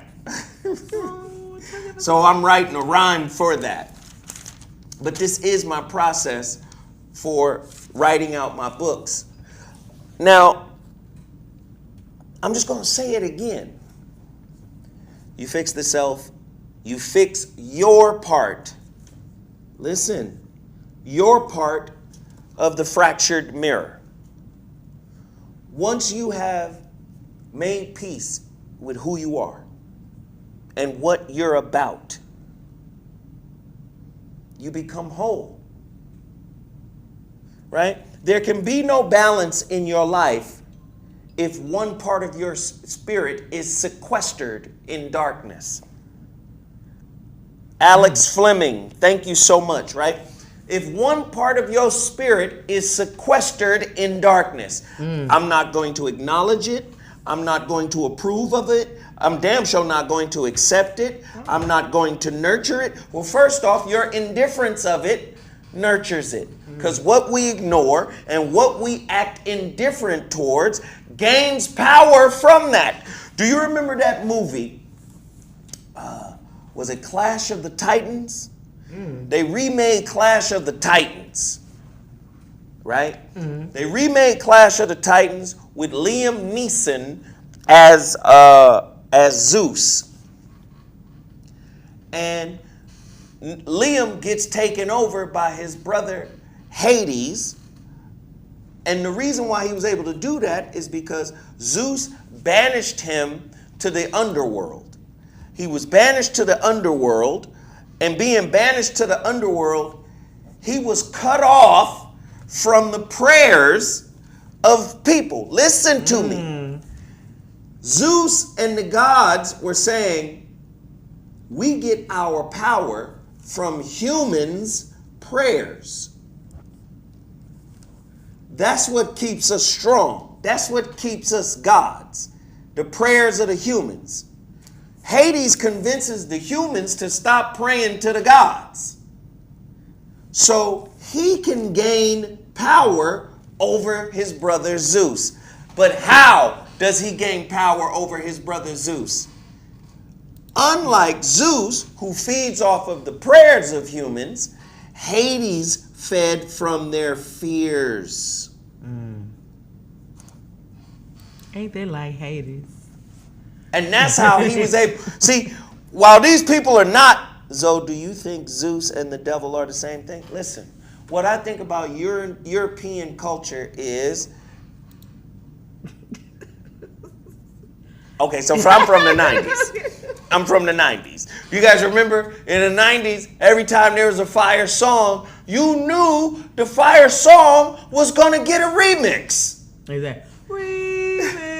So I'm writing a rhyme for that. But this is my process for writing out my books. Now, I'm just going to say it again. You fix the self. You fix your part. Listen, your part of the fractured mirror. Once you have made peace with who you are and what you're about, you become whole. Right? There can be no balance in your life if one part of your spirit is sequestered in darkness. Alex Fleming, thank you so much, right? If one part of your spirit is sequestered in darkness, I'm not going to acknowledge it. I'm not going to approve of it. I'm damn sure not going to accept it. I'm not going to nurture it. Well, first off, your indifference of it nurtures it. Because what we ignore and what we act indifferent towards gains power from that. Do you remember that movie? Was it Clash of the Titans? They remade Clash of the Titans, right? They remade Clash of the Titans with Liam Neeson as Zeus. And Liam gets taken over by his brother Hades. And the reason why he was able to do that is because Zeus banished him to the underworld. He was banished to the underworld, and being banished to the underworld, he was cut off from the prayers of people. Listen to me. Zeus and the gods were saying, We get our power from humans' prayers. That's what keeps us strong. That's what keeps us gods. The prayers of the humans. Hades convinces the humans to stop praying to the gods, so he can gain power over his brother Zeus. But how does he gain power over his brother Zeus? Unlike Zeus, who feeds off of the prayers of humans, Hades fed from their fears. Ain't they like Hades? And that's how he was able. See, while these people are not, Zo, do you think Zeus and the devil are the same thing? Listen, what I think about European culture is, okay, so I'm from the 90s. I'm from the 90s. You guys remember in the 90s, every time there was a fire song, you knew the fire song was going to get a remix. Exactly. Remix.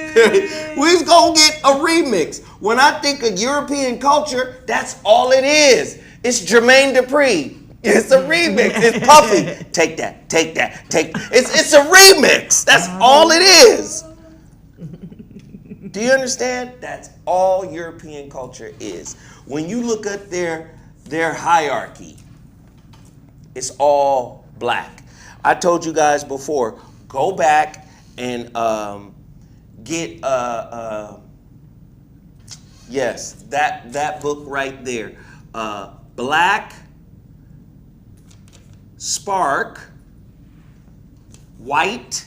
We's gonna get a remix. When I think of European culture, that's all it is. It's Jermaine Dupri. It's a remix. It's Puffy. Take that. Take that. Take. It's a remix. That's all it is. Do you understand? That's all European culture is. When you look at their hierarchy, it's all black. I told you guys before. Go back and get yes, that book right there, Black Spark, White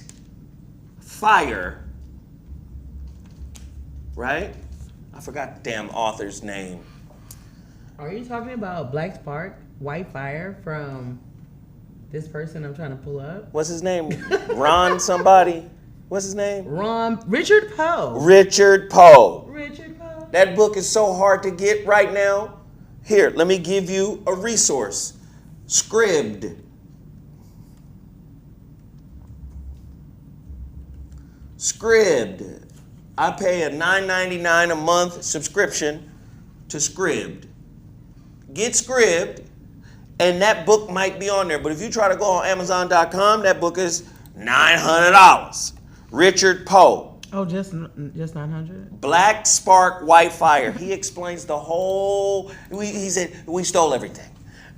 Fire, right? I forgot the damn author's name. Are you talking about Black Spark, White Fire from this person I'm trying to pull up? What's his name? Ron somebody? What's his name? Richard Poe. Richard Poe. Richard Poe. That book is so hard to get right now. Here, let me give you a resource. Scribd. Scribd. I pay a $9.99 a month subscription to Scribd. Get Scribd, and that book might be on there. But if you try to go on Amazon.com, that book is $900. Richard Poe. Oh, just 900? Black Spark, White Fire. He explains the whole. He said we stole everything,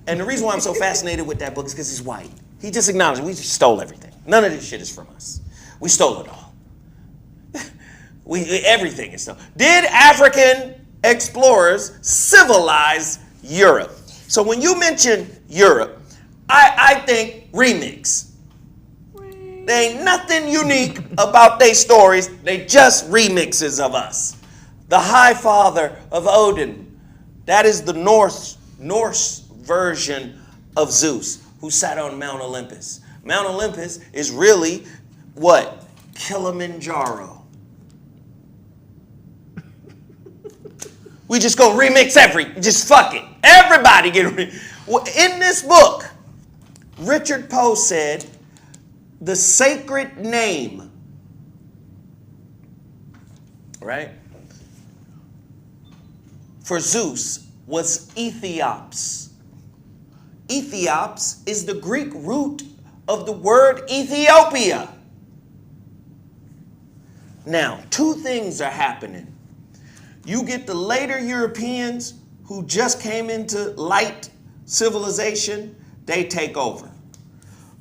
and the reason why I'm so fascinated with that book is because he's white. He just acknowledged we just stole everything. None of this shit is from us. We stole it all. Everything is stolen. Did African explorers civilize Europe? So when you mention Europe, I think remix. There ain't nothing unique about their stories. They just remixes of us. The High Father of Odin. That is the Norse version of Zeus, who sat on Mount Olympus. Mount Olympus is really what? Kilimanjaro. We just go remix just fuck it. Everybody get in this book, Richard Poe said, the sacred name, right, for Zeus was Ethiops. Ethiops is the Greek root of the word Ethiopia. Now, two things are happening. You get the later Europeans who just came into light civilization, they take over.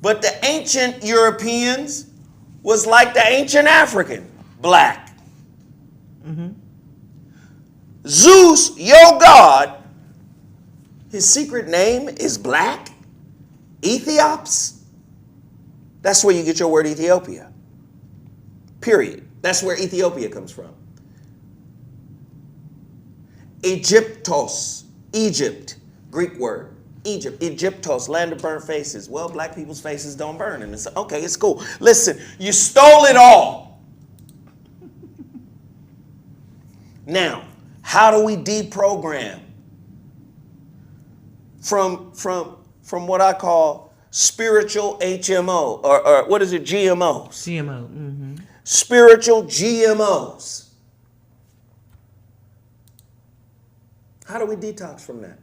But the ancient Europeans was like the ancient African, black. Mm-hmm. Zeus, your god, his secret name is black? Ethiops? That's where you get your word Ethiopia. Period. That's where Ethiopia comes from. Egyptos, Egypt, Greek word. Egypt, Egyptos, land of burnt faces. Well, black people's faces don't burn. And it's okay, it's cool. Listen, you stole it all. Now, how do we deprogram from what I call spiritual HMO or what is it, GMOs? GMO. Mm-hmm. Spiritual GMOs. How do we detox from that?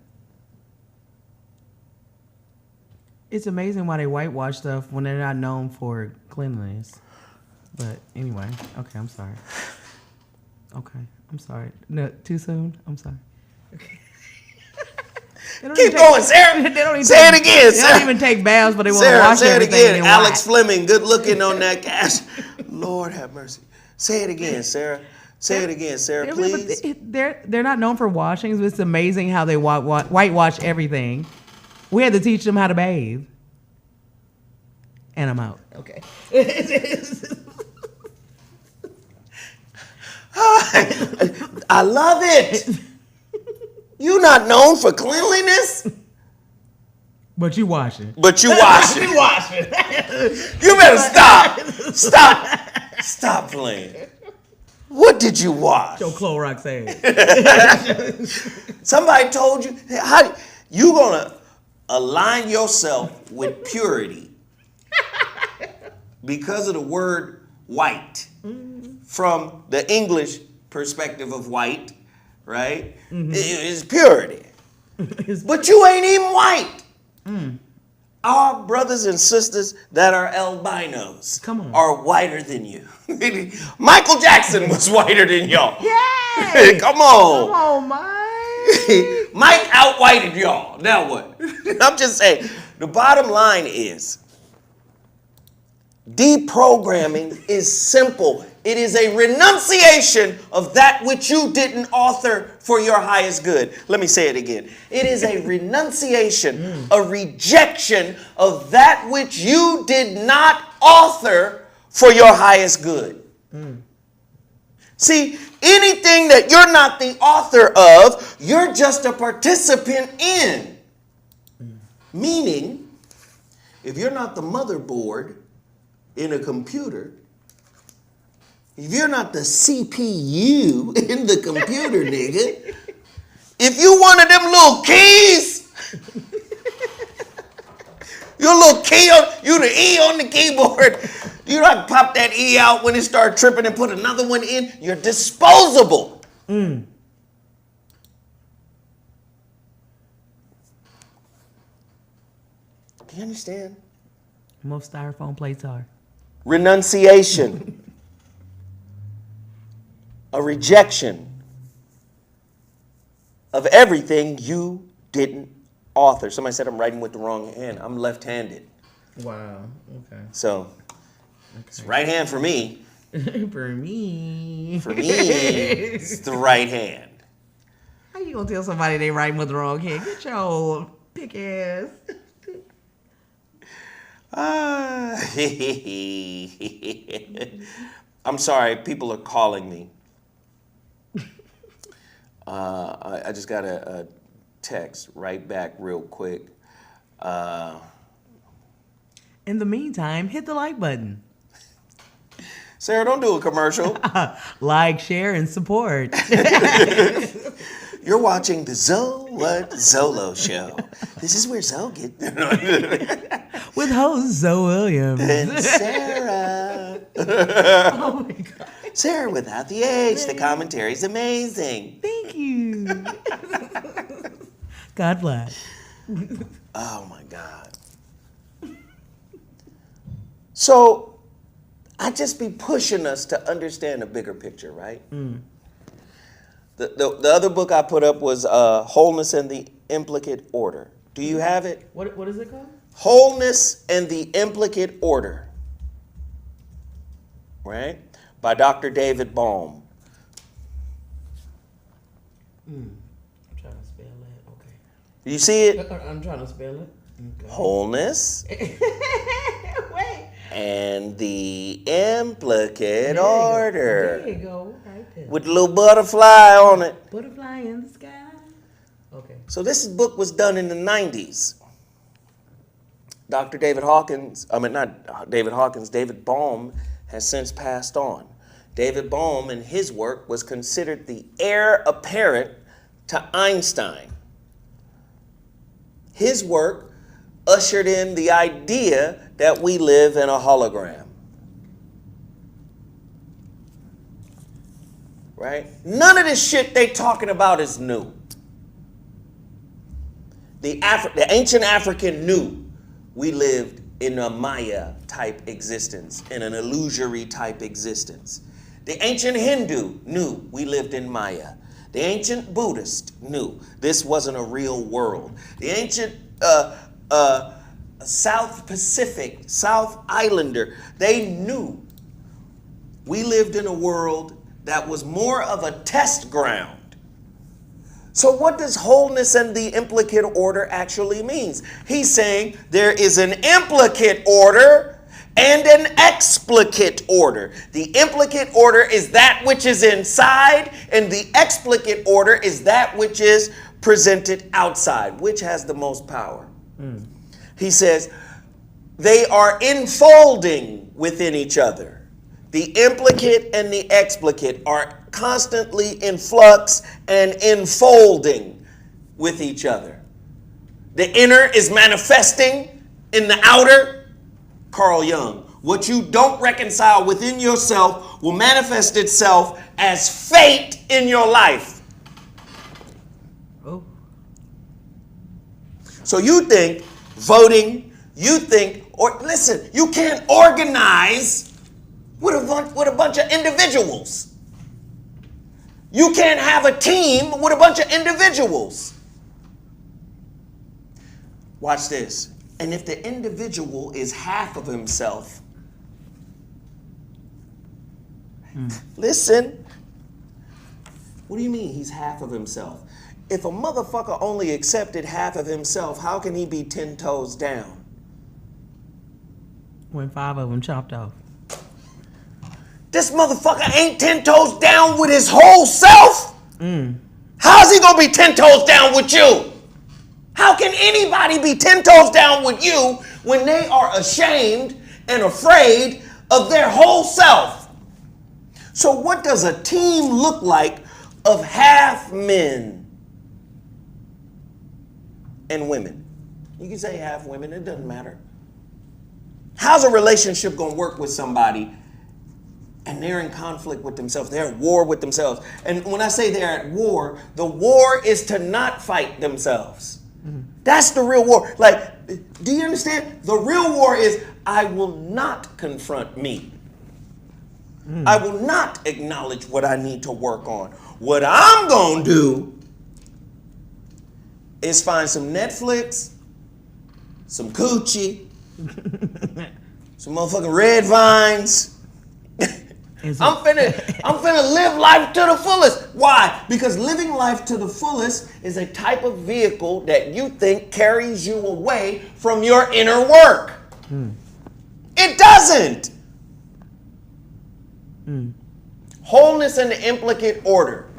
It's amazing why they whitewash stuff when they're not known for cleanliness. But anyway, okay, I'm sorry. Okay, I'm sorry. No, too soon? I'm sorry. Okay. Keep going, Sarah. Say it again, They don't even take baths, but they want to Sarah, wash say it everything. again. Alex Fleming, good looking on that cash. Lord have mercy. Say it again, Sarah. Say it again, Sarah, please. They're not known for washings, but it's amazing how they whitewash everything. We had to teach them how to bathe. And I'm out. Okay. I love it. You're not known for cleanliness, but you wash it. But you wash it. You wash it. You better stop playing. What did you wash? Your Clorox ass. Somebody told you how you gonna align yourself with purity because of the word white. From the English perspective of white, right? It's purity. But you ain't even white. Our brothers and sisters that are albinos are whiter than you. Michael Jackson was whiter than y'all. Yay! Come on. Come on, Mike. Mike out-whited y'all. Now what? I'm just saying, the bottom line is, deprogramming is simple. It is a renunciation of that which you didn't author for your highest good. Let me say it again. It is a renunciation, a rejection of that which you did not author for your highest good. See, anything that you're not the author of, you're just a participant in. Meaning, if you're not the motherboard in a computer, if you're not the CPU in the computer, nigga, if you one of them little keys, your little key on, you the E on the keyboard, you don't pop that E out when it start tripping and put another one in, you're disposable. Do you understand? Most styrofoam plates are. Renunciation. A rejection of everything you didn't author. Somebody said I'm writing with the wrong hand. I'm left-handed. Wow. Okay. So it's right hand for me. For me. For me, it's the right hand. How you gonna tell somebody they writing with the wrong hand? Get your old pick ass. I'm sorry, people are calling me. I just got a text right back real quick. In the meantime, hit the like button. Sarah, don't do a commercial. Like, share, and support. You're watching the ZoWhat Zolo Show. This is where Zo gets... With host Zoe Williams. And Sarah. Oh my God. Sarah without the H. The commentary's amazing. Thank you. God bless. Oh my God. So I just be pushing us to understand a bigger picture, right? The other book I put up was Wholeness and the Implicate Order. Do you have it? What is it called? Wholeness and the Implicate Order. Right? By Dr. David Bohm. I'm trying to spell that. Okay. You see it? I'm trying to spell it. Okay. Wholeness. Wait. And the Implicate Order. There you go. Right there. With a little butterfly on it. Butterfly in the sky. Okay. So this book was done in the 90s. Dr. David Bohm has since passed on. David Bohm in his work was considered the heir apparent to Einstein. His work ushered in the idea that we live in a hologram. Right? None of this shit they talking about is new. The ancient African knew we lived in a Maya type existence, in an illusory type existence. The ancient Hindu knew we lived in Maya. The ancient Buddhist knew this wasn't a real world. The ancient South Pacific, South Islander, they knew we lived in a world that was more of a test ground. So what does wholeness and the implicate order actually means? He's saying there is an implicate order and an explicate order. The implicate order is that which is inside, and the explicate order is that which is presented outside. Which has the most power? He says they are enfolding within each other. The implicate and the explicate are constantly in flux and enfolding with each other. The inner is manifesting in the outer. Carl Jung, what you don't reconcile within yourself will manifest itself as fate in your life. Oh. So you think voting, you think, or listen, you can't organize with a bunch of individuals. You can't have a team with a bunch of individuals. Watch this. And if the individual is half of himself, listen, what do you mean he's half of himself? If a motherfucker only accepted half of himself, how can he be 10 toes down? When 5 of them chopped off. This motherfucker ain't 10 toes down with his whole self. How's he gonna be 10 toes down with you? How can anybody be 10 toes down with you when they are ashamed and afraid of their whole self? So what does a team look like of half men and women? You can say half women, it doesn't matter. How's a relationship gonna work with somebody and they're in conflict with themselves? They're at war with themselves. And when I say they're at war, the war is to not fight themselves. That's the real war. Like, do you understand? The real war is I will not confront me. I will not acknowledge what I need to work on. What I'm going to do is find some Netflix, some coochie, some motherfucking red vines. I'm finna live life to the fullest. Why? Because living life to the fullest is a type of vehicle that you think carries you away from your inner work. It doesn't. Wholeness and the implicate order.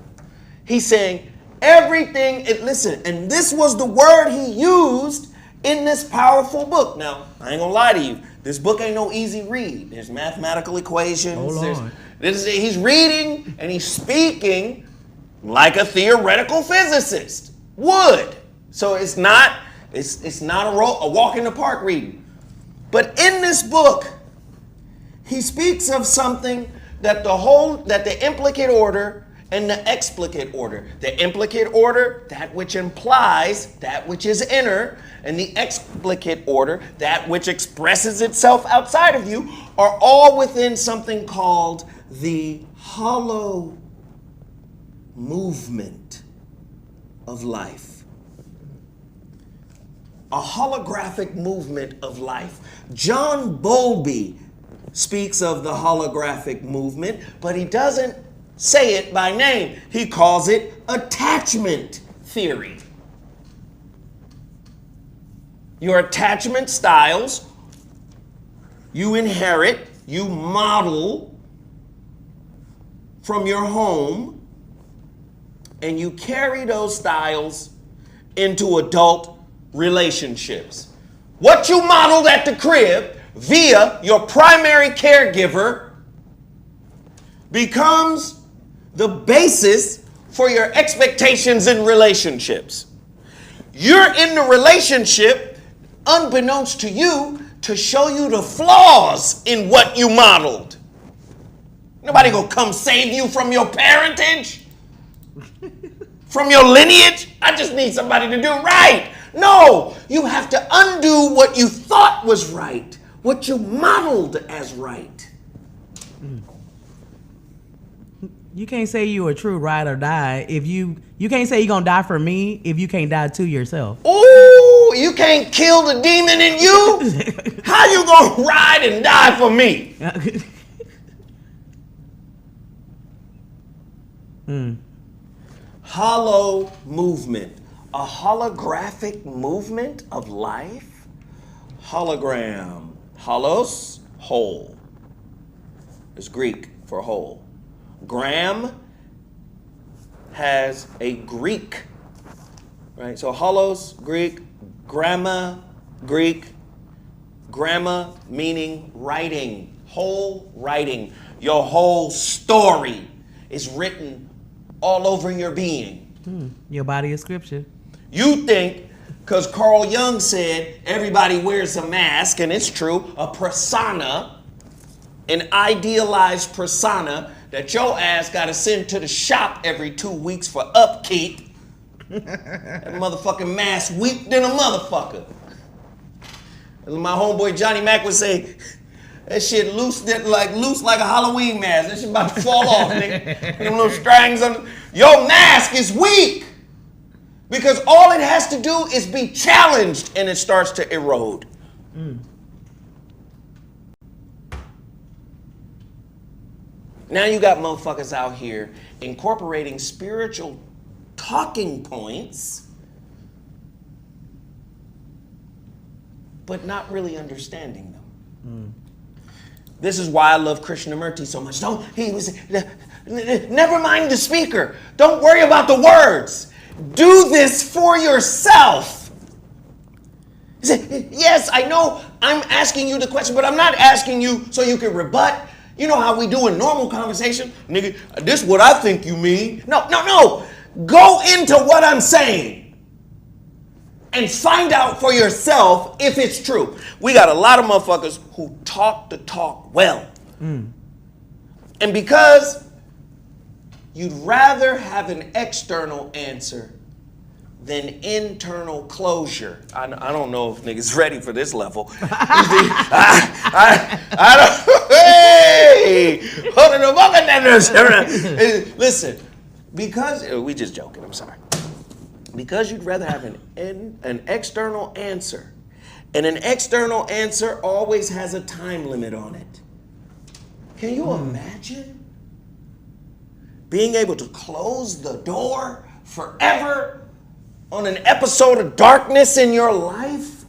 He's saying everything, listen, and this was the word he used in this powerful book. Now, I ain't gonna lie to you. This book ain't no easy read. There's mathematical equations. He's reading and he's speaking like a theoretical physicist would. So it's not a walk in the park reading. But in this book, he speaks of something that the implicate order and the explicate order. The implicate order, that which implies, that which is inner, and the explicate order, that which expresses itself outside of you, are all within something called the hollow movement of life. A holographic movement of life. John Bowlby speaks of the holographic movement, but he doesn't say it by name. He calls it attachment theory. Your attachment styles, you inherit, you model from your home, and you carry those styles into adult relationships. What you modeled at the crib via your primary caregiver becomes the basis for your expectations in relationships. You're in the relationship, unbeknownst to you, to show you the flaws in what you modeled. Nobody gonna come save you from your parentage, from your lineage. I just need somebody to do right. No, you have to undo what you thought was right, what you modeled as right. You can't say you a true ride or die if you can't say you're gonna die for me if you can't die to yourself. Ooh, you can't kill the demon in you? How you gonna ride and die for me? Hollow movement. A holographic movement of life? Hologram. Holos, whole. It's Greek for whole. Gram has a Greek, right? So holos, Greek, gramma, Greek, gramma meaning writing, whole writing. Your whole story is written all over your being. Your body is scripture. You think, because Carl Jung said everybody wears a mask, and it's true, a persona, an idealized persona that your ass got to send to the shop every 2 weeks for upkeep. That motherfucking mask weak than a motherfucker. As my homeboy Johnny Mac would say, that shit loose like a Halloween mask. That shit about to fall off, nigga. Them little strings on. Your mask is weak. Because all it has to do is be challenged and it starts to erode. Now you got motherfuckers out here incorporating spiritual talking points, but not really understanding them. This is why I love Krishnamurti so much. Never mind the speaker. Don't worry about the words. Do this for yourself. He said, yes, I know I'm asking you the question, but I'm not asking you so you can rebut. You know how we do in normal conversation? Nigga, this is what I think you mean. No. Go into what I'm saying and find out for yourself if it's true. We got a lot of motherfuckers who talk the talk well. And because you'd rather have an external answer than internal closure. I don't know if niggas ready for this level. I don't. Hey, listen, because we just joking. I'm sorry. Because you'd rather have an external answer, and an external answer always has a time limit on it. Can you imagine being able to close the door forever on an episode of darkness in your life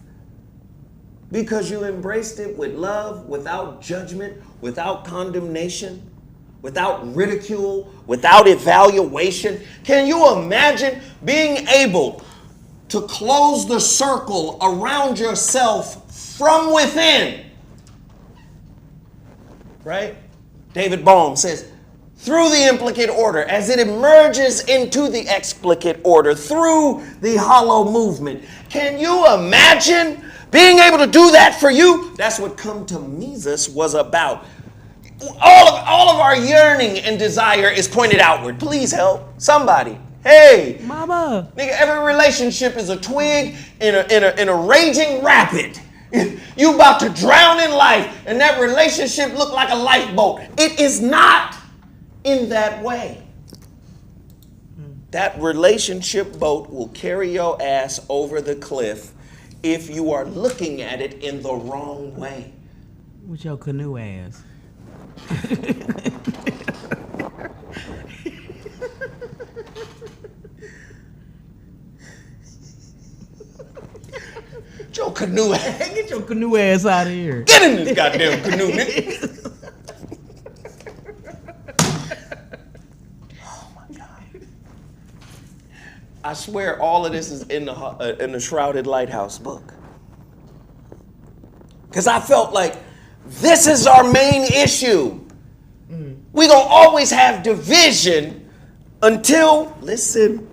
because you embraced it with love, without judgment, without condemnation, without ridicule, without evaluation? Can you imagine being able to close the circle around yourself from within? Right? David Bohm says, through the implicate order, as it emerges into the explicate order, through the hollow movement. Can you imagine being able to do that for you? That's what Come to Mises was about. All of our yearning and desire is pointed outward. Please help somebody. Hey, mama. Nigga, every relationship is a twig in a raging rapid. You about to drown in life, and that relationship look like a lifeboat. It is not in that way. That relationship boat will carry your ass over the cliff if you are looking at it in the wrong way. With your canoe ass. Your canoe ass. Get your canoe ass out of here. Get in this goddamn canoe, nigga. I swear all of this is in the Shrouded Lighthouse book. Because I felt like this is our main issue. We're going to always have division until, listen,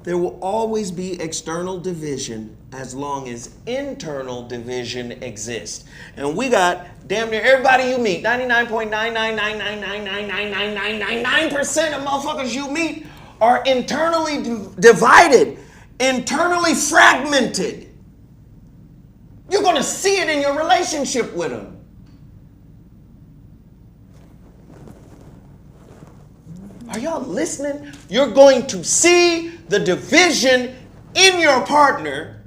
there will always be external division as long as internal division exists. And we got damn near everybody you meet, 99.999999999% of motherfuckers you meet are internally divided. internally fragmented. You're going to see it in your relationship with them. Are y'all listening? You're going to see the division in your partner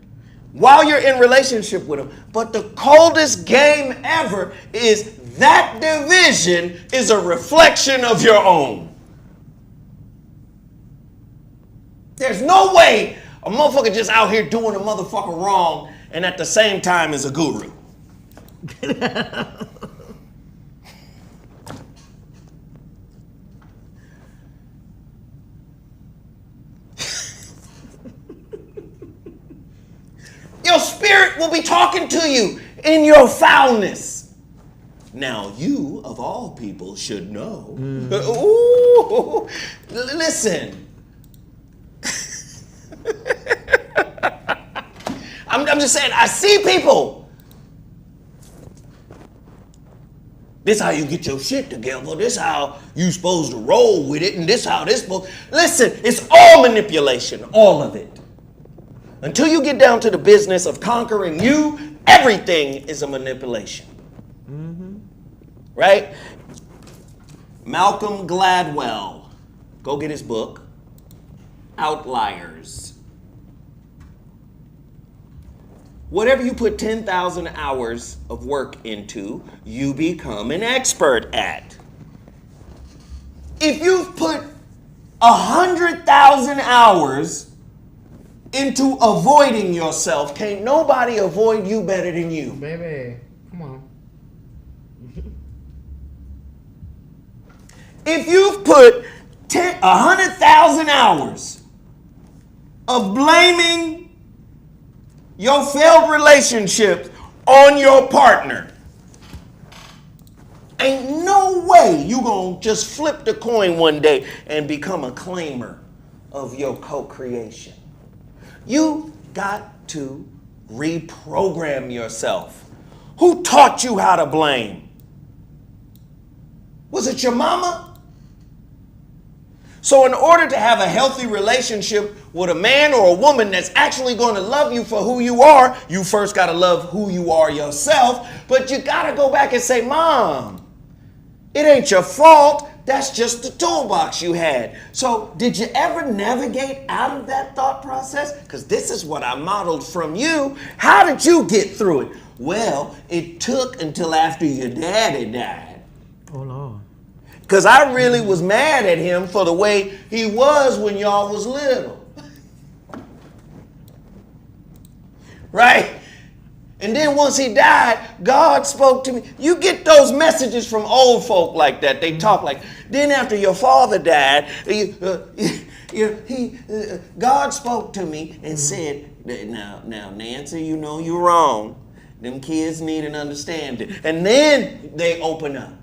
while you're in relationship with them. But the coldest game ever is that division is a reflection of your own. There's no way a motherfucker just out here doing a motherfucker wrong and at the same time is a guru. Your spirit will be talking to you in your foulness. Now, you, of all people, should know. Ooh, listen. I'm just saying, I see people. This how you get your shit together. This how you supposed to roll with it. And this how this supposed. Listen, it's all manipulation. All of it. Until you get down to the business of conquering you, everything is a manipulation. Mm-hmm. Right? Malcolm Gladwell. Go get his book. Outliers. Whatever you put 10,000 hours of work into, you become an expert at. If you've put 100,000 hours into avoiding yourself, can't nobody avoid you better than you. Baby, come on. If you've put 100,000 hours of blaming your failed relationships on your partner, ain't no way you gonna just flip the coin one day and become a claimer of your co-creation. You got to reprogram yourself. Who taught you how to blame? Was it your mama? So in order to have a healthy relationship with a man or a woman that's actually going to love you for who you are, you first got to love who you are yourself, but you got to go back and say, Mom, it ain't your fault. That's just the toolbox you had. So did you ever navigate out of that thought process? Because this is what I modeled from you. How did you get through it? Well, it took until after your daddy died. Oh, Lord. Because I really was mad at him for the way he was when y'all was little. Right? And then once he died, God spoke to me. You get those messages from old folk like that. They talk like, then after your father died, God spoke to me and said, now, Nancy, you know you're wrong. Them kids need an understanding. And then they open up.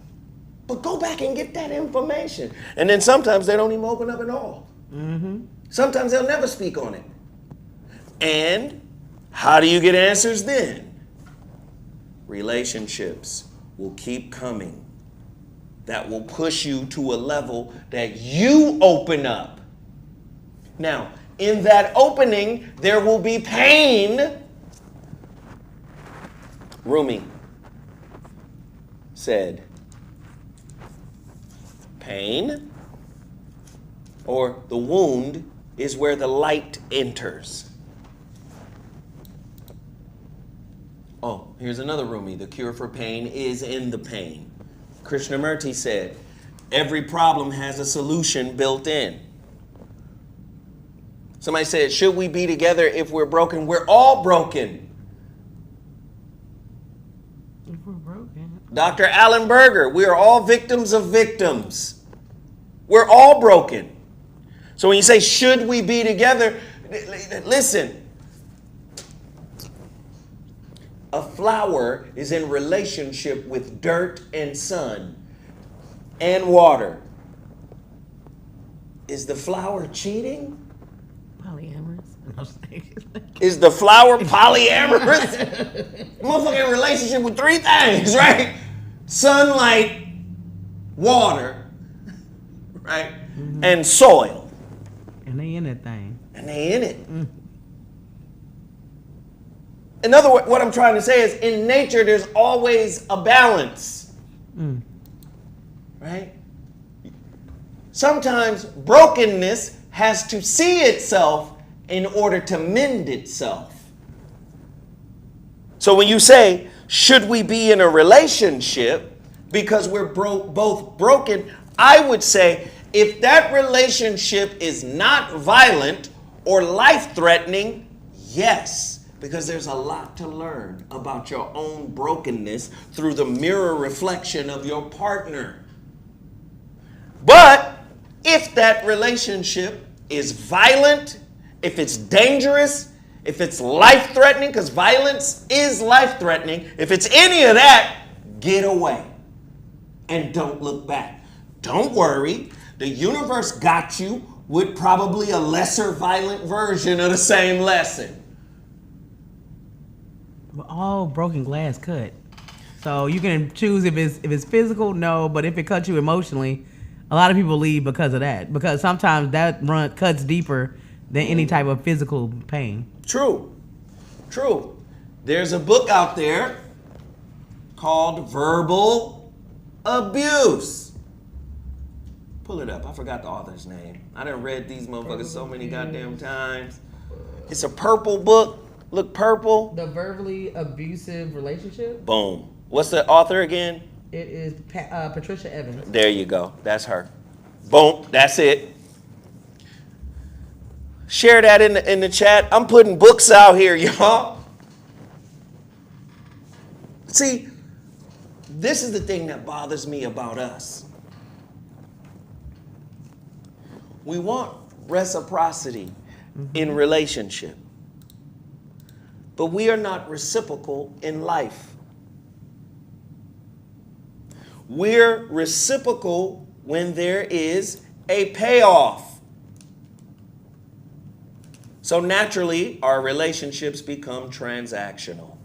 But go back and get that information. And then sometimes they don't even open up at all. Mm-hmm. Sometimes they'll never speak on it. And how do you get answers then? Relationships will keep coming that will push you to a level that you open up. Now, in that opening, there will be pain. Rumi said, pain or the wound is where the light enters. Oh, here's another Rumi. The cure for pain is in the pain. Krishnamurti said, every problem has a solution built in. Somebody said, should we be together if we're broken? We're all broken. If we're broken. Dr. Alan Berger, we are all victims of victims. We're all broken. So when you say, should we be together? Listen. A flower is in relationship with dirt and sun and water. Is the flower cheating? Polyamorous? Is the flower polyamorous? Motherfucker in relationship with three things, right? Sunlight, water, right? Mm-hmm. And soil. And they in that thing. And they in it. In other words, what I'm trying to say is in nature, there's always a balance. Right? Sometimes brokenness has to see itself in order to mend itself. So when you say, should we be in a relationship because we're both broken, I would say, if that relationship is not violent or life-threatening, yes, because there's a lot to learn about your own brokenness through the mirror reflection of your partner. But if that relationship is violent, if it's dangerous, if it's life-threatening, because violence is life-threatening, if it's any of that, get away and don't look back. Don't worry. The universe got you with probably a lesser violent version of the same lesson. All broken glass cut. So you can choose if it's physical, no, but if it cuts you emotionally, a lot of people leave because of that. Because sometimes that run cuts deeper than any type of physical pain. True. There's a book out there called Verbal Abuse. Pull it up. I forgot the author's name. I done read these motherfuckers so many goddamn times. It's a purple book. Look purple. The Verbally Abusive Relationship? Boom. What's the author again? It is Patricia Evans. There you go. That's her. Boom. That's it. Share that in the chat. I'm putting books out here, y'all. See, this is the thing that bothers me about us. We want reciprocity in relationship, but we are not reciprocal in life. We're reciprocal when there is a payoff. So naturally, our relationships become transactional.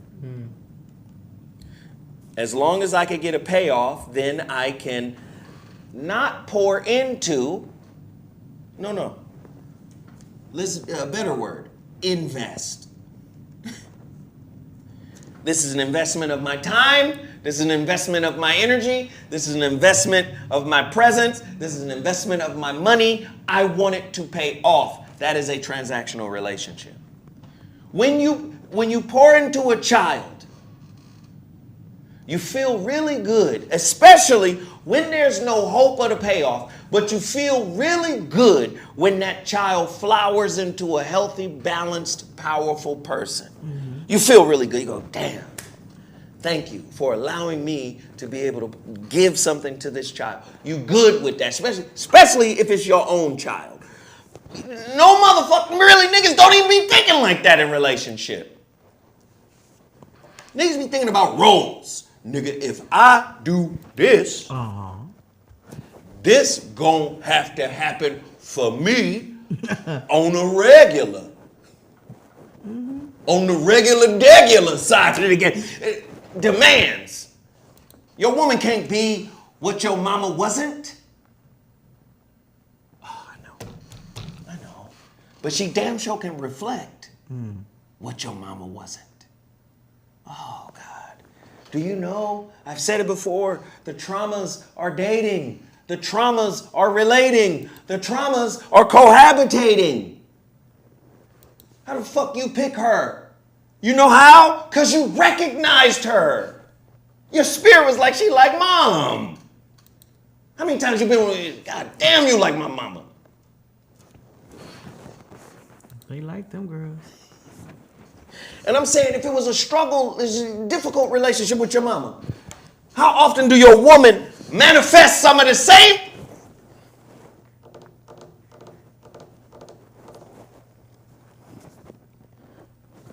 As long as I can get a payoff, then I can not pour into, listen, a better word, invest. This is an investment of my time. This is an investment of my energy. This is an investment of my presence. This is an investment of my money. I want it to pay off. That is a transactional relationship. When you pour into a child, you feel really good, especially when there's no hope of the payoff, but you feel really good when that child flowers into a healthy, balanced, powerful person. You feel really good. You go, damn, thank you for allowing me to be able to give something to this child. You good with that, especially if it's your own child. No motherfucking really niggas don't even be thinking like that in relationship. Niggas be thinking about roles. Nigga, if I do this, this gon' have to happen for me on a regular. On the regular side of the game. Demands. Your woman can't be what your mama wasn't. Oh, I know. But she damn sure can reflect what your mama wasn't. Oh, God. Do you know, I've said it before, the traumas are dating. The traumas are relating. The traumas are cohabitating. How the fuck you pick her? You know how? Because you recognized her. Your spirit was like, she like mom. How many times you been with, God damn, you like my mama. They like them girls. And I'm saying if it was a struggle, a difficult relationship with your mama, how often do your woman manifest some of the same?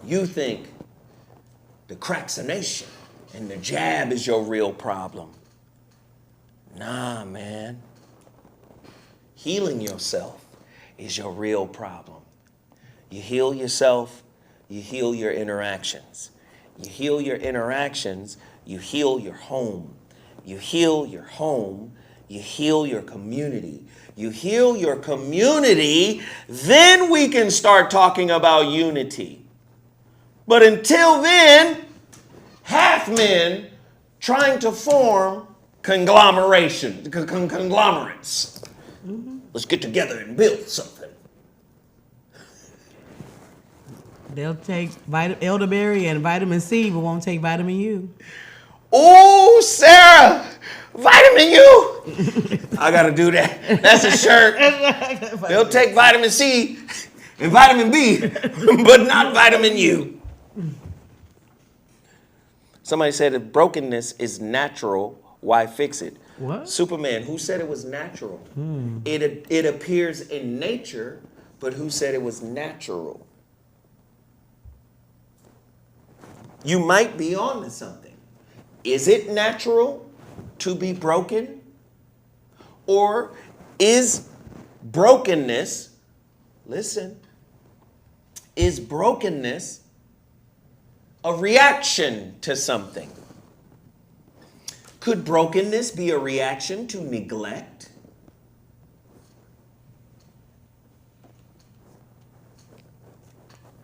You think the crackination and the jab is your real problem. Nah, man. Healing yourself is your real problem. You heal yourself, you heal your interactions. You heal your interactions, you heal your home. You heal your home, you heal your community. You heal your community, then we can start talking about unity. But until then, half men trying to form conglomerates. Let's get together and build something. They'll take elderberry and vitamin C, but won't take vitamin U. Oh, Sarah, vitamin U. I gotta do that. That's a shirt. They'll take vitamin C and vitamin B, but not vitamin U. Somebody said if brokenness is natural, why fix it? What? Superman, who said it was natural? It appears in nature, but who said it was natural? You might be on to something. Is it natural to be broken? Or is brokenness, listen, is brokenness a reaction to something? Could brokenness be a reaction to neglect?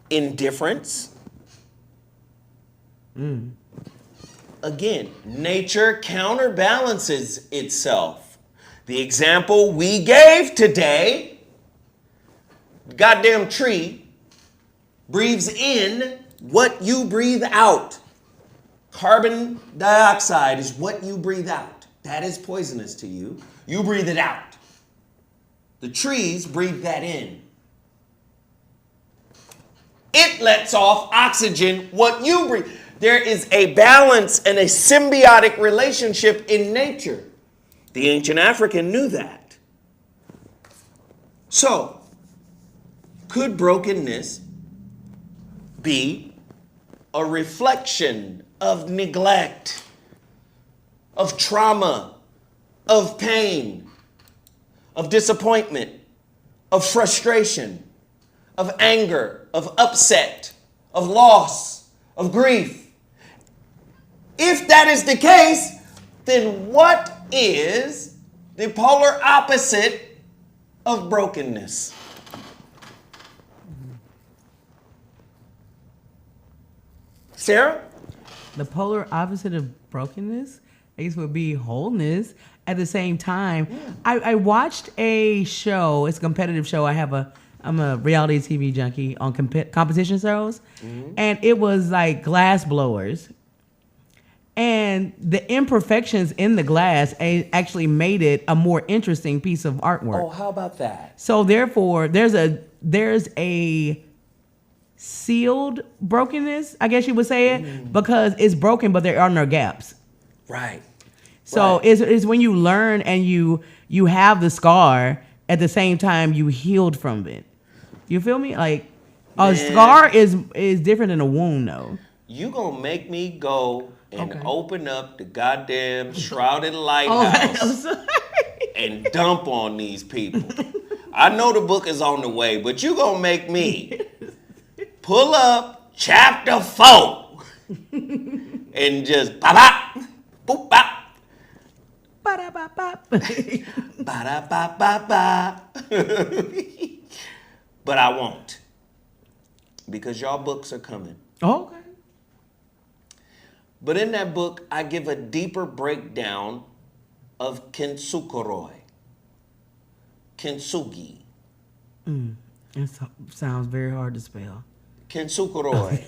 Indifference? Again, nature counterbalances itself. The example we gave today, goddamn tree breathes in what you breathe out. Carbon dioxide is what you breathe out. That is poisonous to you. You breathe it out. The trees breathe that in. It lets off oxygen, what you breathe. There is a balance and a symbiotic relationship in nature. The ancient African knew that. So, could brokenness be a reflection of neglect, of trauma, of pain, of disappointment, of frustration, of anger, of upset, of loss, of grief? If that is the case, then what is the polar opposite of brokenness? Sarah? The polar opposite of brokenness, I guess, would be wholeness. At the same time, I watched a show. It's a competitive show. I'm a reality TV junkie on competition shows, and it was like glass blowers. And the imperfections in the glass actually made it a more interesting piece of artwork. Oh, how about that? So therefore, there's a sealed brokenness, I guess you would say it, because it's broken, but there are no gaps. Right. So right. it's when you learn and you have the scar, at the same time you healed from it. You feel me? Like a scar is different than a wound, though. You gonna make me go and open up the goddamn Shrouded Oh, Lighthouse and dump on these people. I know the book is on the way, but you gonna make me pull up chapter 4 and just ba-ba, boop-ba, Ba-da-ba-bop. ba-da-ba-ba-ba. But I won't, because y'all books are coming. Okay. But in that book, I give a deeper breakdown of Kintsugi. Kintsugi. It sounds very hard to spell. Kintsugi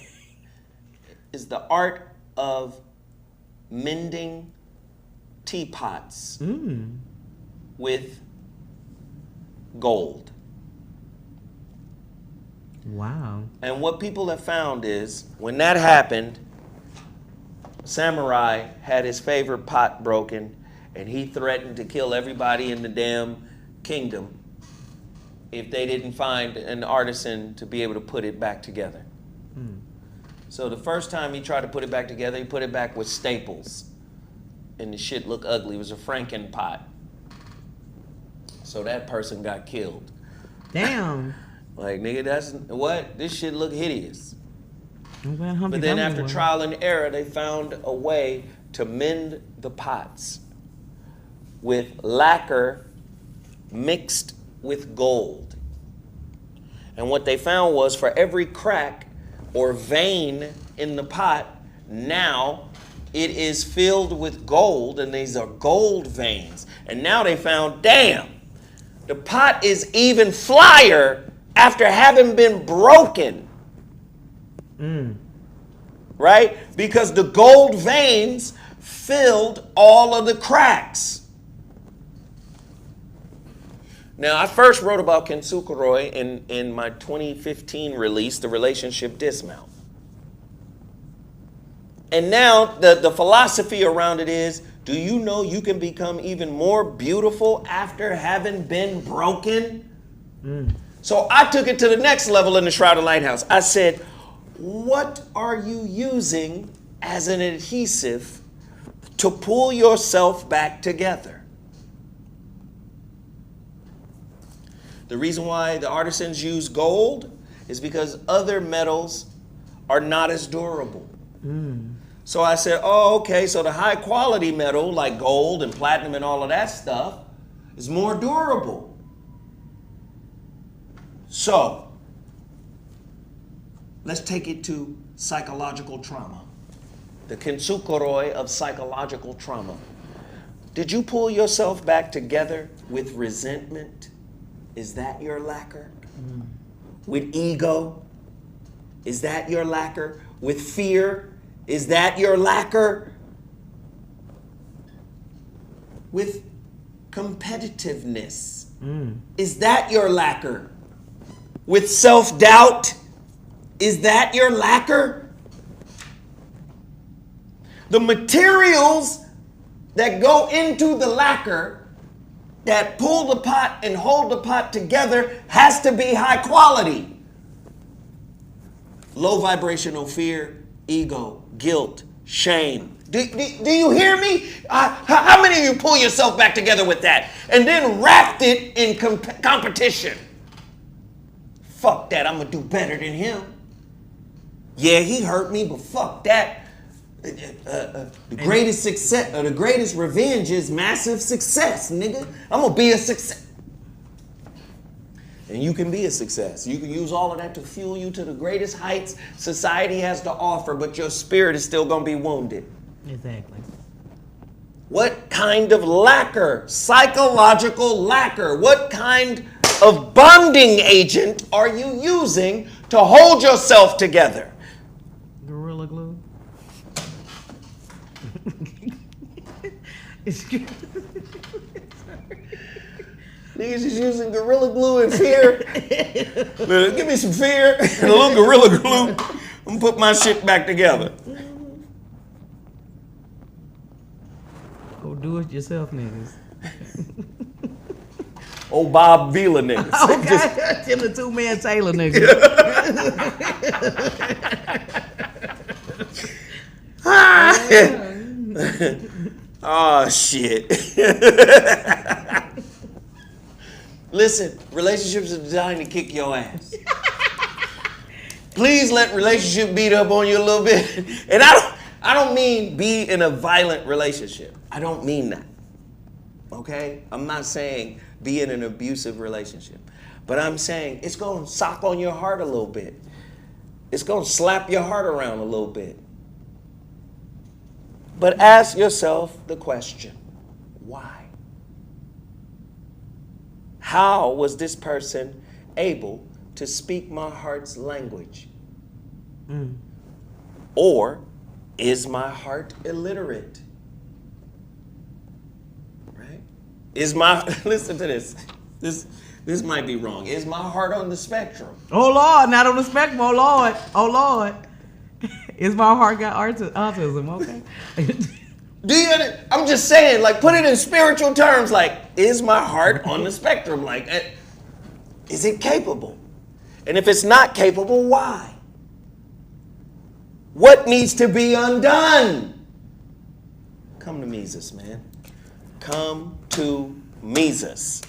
is the art of mending teapots with gold. Wow. And what people have found is when that happened, Samurai had his favorite pot broken, and he threatened to kill everybody in the damn kingdom if they didn't find an artisan to be able to put it back together. So the first time he tried to put it back together, he put it back with staples, and the shit looked ugly. It was a Franken pot. So that person got killed. Damn. Like, nigga, that's what? This shit look hideous. But But then after trial and error, they found a way to mend the pots with lacquer mixed with gold. And what they found was for every crack, or vein in the pot, now it is filled with gold, and these are gold veins. And now they found, damn, the pot is even flyer after having been broken. Right? Because the gold veins filled all of the cracks. Now, I first wrote about Kintsugi in my 2015 release, The Relationship Dismount. And now the philosophy around it is, do you know you can become even more beautiful after having been broken? So I took it to the next level in the Shrouded Lighthouse. I said, what are you using as an adhesive to pull yourself back together? The reason why the artisans use gold is because other metals are not as durable. So I said, oh, okay, so the high quality metal like gold and platinum and all of that stuff is more durable. So let's take it to psychological trauma. The Kintsugi of psychological trauma. Did you pull yourself back together with resentment? Is that your lacquer? With ego? Is that your lacquer? With fear? Is that your lacquer? With competitiveness? Is that your lacquer? With self-doubt? Is that your lacquer? The materials that go into the lacquer that pull the pot and hold the pot together has to be high quality. Low vibrational fear, ego, guilt, shame. Do you hear me? How many of you pull yourself back together with that and then wrapped it in competition? Fuck that, I'm gonna do better than him. Yeah, he hurt me, but fuck that. The greatest success, or the greatest revenge is massive success, nigga. I'm gonna be a success. And you can be a success. You can use all of that to fuel you to the greatest heights society has to offer, but your spirit is still gonna be wounded. Exactly. What kind of lacquer, psychological lacquer, what kind of bonding agent are you using to hold yourself together? Gorilla glue. Niggas is using Gorilla Glue and fear. Man, give me some fear and a little Gorilla Glue. I'm gonna put my shit back together. Go do it yourself, niggas. Old Bob Vila niggas. Okay, Tim the two-man Taylor niggas. Oh, shit. Listen, relationships are designed to kick your ass. Please let relationship beat up on you a little bit. And I don't mean be in a violent relationship. I don't mean that. Okay? I'm not saying be in an abusive relationship. But I'm saying it's going to sock on your heart a little bit. It's going to slap your heart around a little bit. But ask yourself the question, why? How was this person able to speak my heart's language? Or is my heart illiterate? Right? Is my, listen to this. This might be wrong. Is my heart on the spectrum? Oh Lord, not on the spectrum. Oh Lord, oh Lord. Is my heart got autism? Okay. Do you? I'm just saying, like, put it in spiritual terms. Like, is my heart on the spectrum? Like, is it capable? And if it's not capable, why? What needs to be undone? Come to Mises, man. Come to Mises.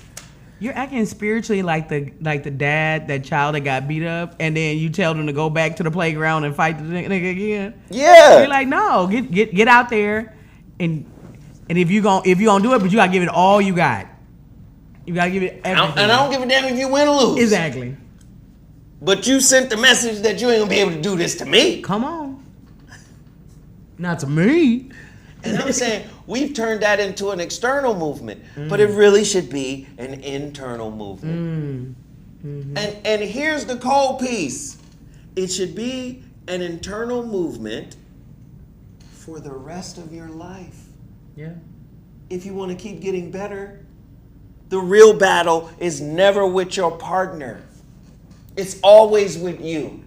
You're acting spiritually like the dad, that child that got beat up, and then you tell them to go back to the playground and fight the nigga again. Yeah. You're like, no, get out there, and if you gonna do it, but you gotta give it all you got. You gotta give it everything. And I don't give a damn if you win or lose. Exactly. But you sent the message that you ain't gonna be able to do this to me. Come on. Not to me. And I'm saying we've turned that into an external movement, but it really should be an internal movement. And here's the cold piece. It should be an internal movement for the rest of your life. Yeah. If you want to keep getting better, the real battle is never with your partner. It's always with you.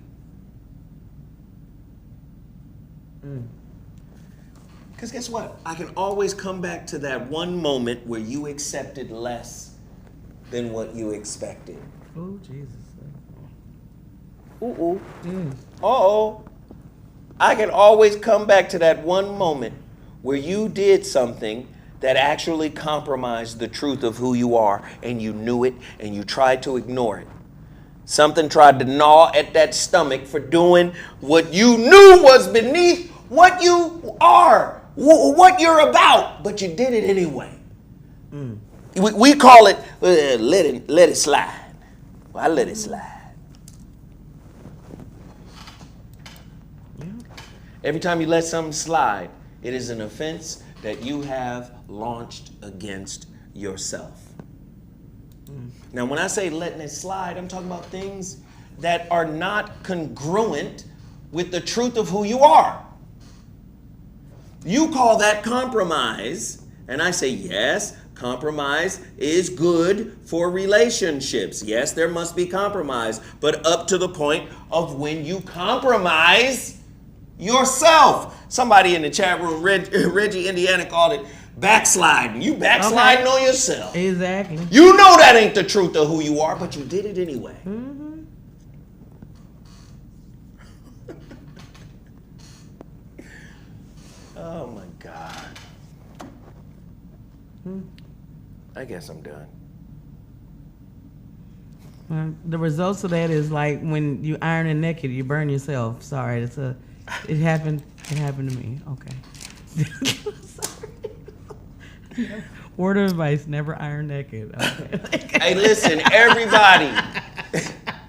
Because guess what? I can always come back to that one moment where you accepted less than what you expected. Oh, Jesus. Ooh. Uh-oh. I can always come back to that one moment where you did something that actually compromised the truth of who you are, and you knew it, and you tried to ignore it. Something tried to gnaw at that stomach for doing what you knew was beneath what you are, what you're about, but you did it anyway. We call it, let it slide. Well, I let it slide. Every time you let something slide, it is an offense that you have launched against yourself. Now, when I say letting it slide, I'm talking about things that are not congruent with the truth of who you are. You call that compromise, and I say, yes, compromise is good for relationships. Yes, there must be compromise, but up to the point of when you compromise yourself. Somebody in the chat room, Reggie, Indiana, called it backsliding. You backsliding on yourself. Exactly. You know that ain't the truth of who you are, but you did it anyway. Oh my God. I guess I'm done. The results of that is like when you iron it naked, you burn yourself. Sorry, it happened to me. Okay. Sorry. Word of advice, never iron naked. Okay. Hey, listen, everybody.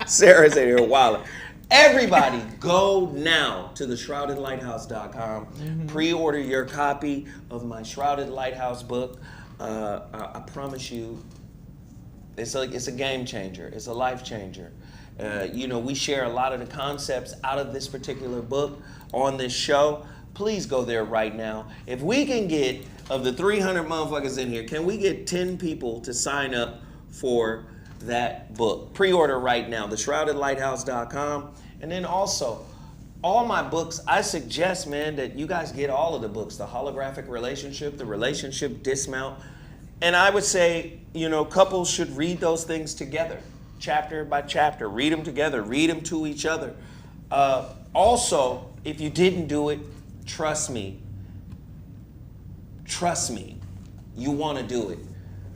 Sarah's in here wilding. Everybody, go now to the ShroudedLighthouse.com. Pre-order your copy of my Shrouded Lighthouse book. I promise you, it's a game changer. It's a life changer. We share a lot of the concepts out of this particular book on this show. Please go there right now. If we can get, of the 300 motherfuckers in here, can we get 10 people to sign up for that book? Pre-order right now, theshroudedlighthouse.com. And then also, all my books, I suggest, man, that you guys get all of the books, the holographic relationship, the relationship dismount. And I would say, couples should read those things together, chapter by chapter. Read them together, read them to each other. Also, if you didn't do it, trust me, you want to do it.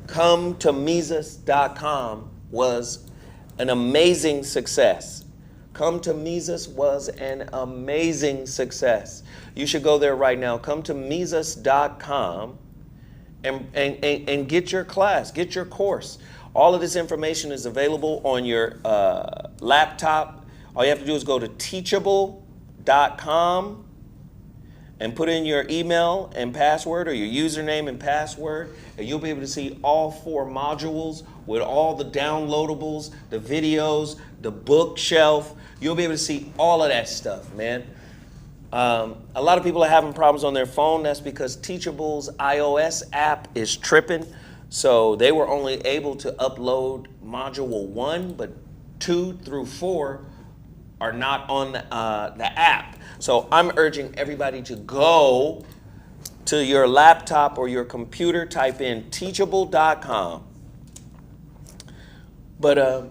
Come to Mises.com was an amazing success. Come to Mises was an amazing success. You should go there right now. Come to Mises.com and get your class, get your course. All of this information is available on your laptop. All you have to do is go to teachable.com and put in your email and password, or your username and password, and you'll be able to see all 4 modules with all the downloadables, the videos, the bookshelf. You'll be able to see all of that stuff, man. A lot of people are having problems on their phone. That's because Teachable's iOS app is tripping. So they were only able to upload module 1, but 2 through 4 are not on the app. So I'm urging everybody to go to your laptop or your computer, type in teachable.com. But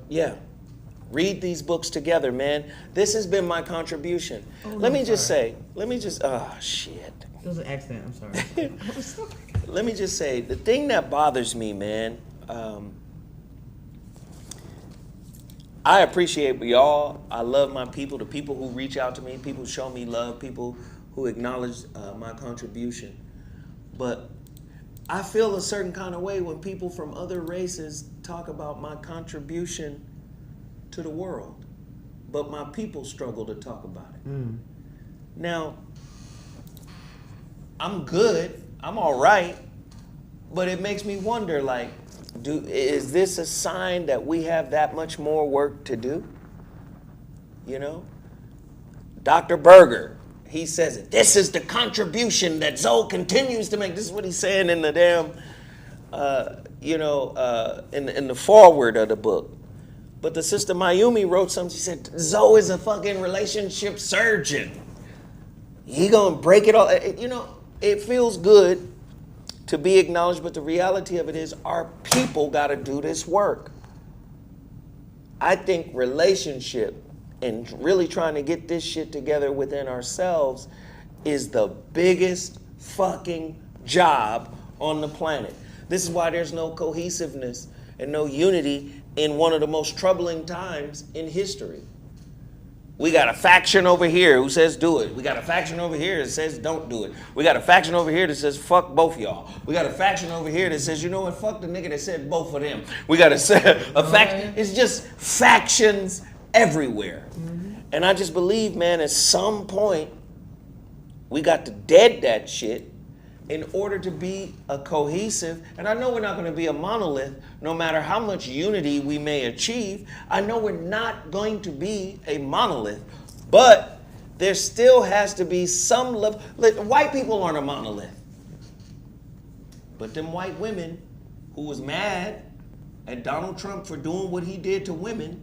read these books together, man. This has been my contribution. Let me just say, oh shit. It was an accident, I'm sorry. Let me just say, the thing that bothers me, man, I appreciate y'all. I love my people, the people who reach out to me, people who show me love, people who acknowledge my contribution. But I feel a certain kind of way when people from other races talk about my contribution to the world. but my people struggle to talk about it. Now, I'm good, I'm all right, but it makes me wonder, like, is this a sign that we have that much more work to do? You know? Dr. Berger, he says it. This is the contribution that Zoe continues to make. This is what he's saying in the damn, in the foreword of the book. But the sister Mayumi wrote something. She said, Zoe is a fucking relationship surgeon. He gonna break it all. You know, it feels good to be acknowledged, but the reality of it is our people gotta do this work. I think relationship and really trying to get this shit together within ourselves is the biggest fucking job on the planet. This is why there's no cohesiveness and no unity in one of the most troubling times in history. We got a faction over here who says do it. We got a faction over here that says don't do it. We got a faction over here that says fuck both y'all. We got a faction over here that says, you know what, fuck the nigga that said both of them. We got a faction. It's just factions everywhere. And I just believe, man, at some point, we got to dead that shit in order to be a cohesive, and I know we're not going to be a monolith, no matter how much unity we may achieve. I know we're not going to be a monolith, but there still has to be some level. White people aren't a monolith, but them white women who was mad at Donald Trump for doing what he did to women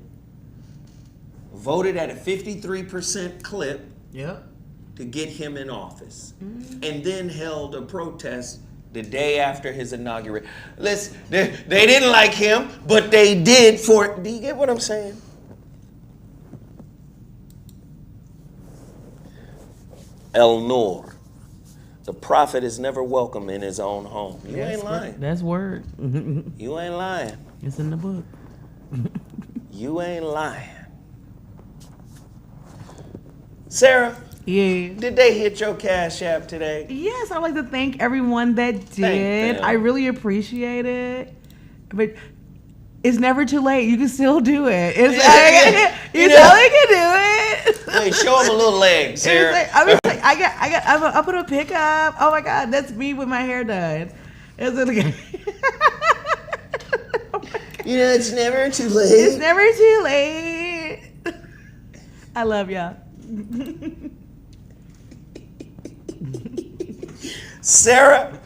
voted at a 53% clip. Yep. To get him in office, and then held a protest the day after his inauguration. Listen, they didn't like him, but they did for. Do you get what I'm saying? El Nur, the prophet is never welcome in his own home. You ain't lying. That's word. You ain't lying. It's in the book. You ain't lying. Sarah. Yeah. Did they hit your Cashapp today? Yes, I'd like to thank everyone that did. I really appreciate it. But it's never too late. You can still do it. It's you totally can do it. Wait, show them a little leg, Sarah. I put a pickup. Oh my God, that's me with my hair done. You know, it's never too late. It's never too late. I love y'all. Sarah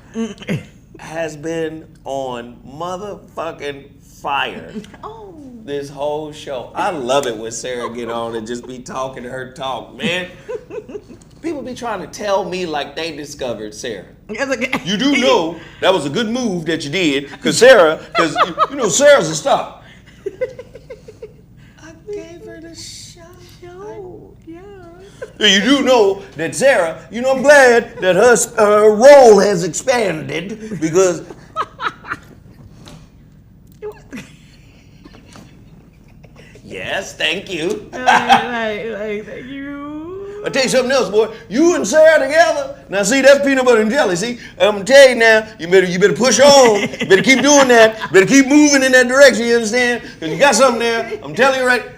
has been on motherfucking fire this whole show. I love it when Sarah get on and just be talking her talk, man. People be trying to tell me like they discovered Sarah. You do know that was a good move that you did, because you know Sarah's a star. I gave her the shot. You do know that Sarah, you know, I'm glad that her role has expanded, because yes, thank you. Thank you. I'll tell you something else, boy. You and Sarah together. Now, see, that's peanut butter and jelly. See, I'm gonna tell you now. You better push on. You better keep doing that. You better keep moving in that direction. You understand? Because you got something there. I'm telling you right.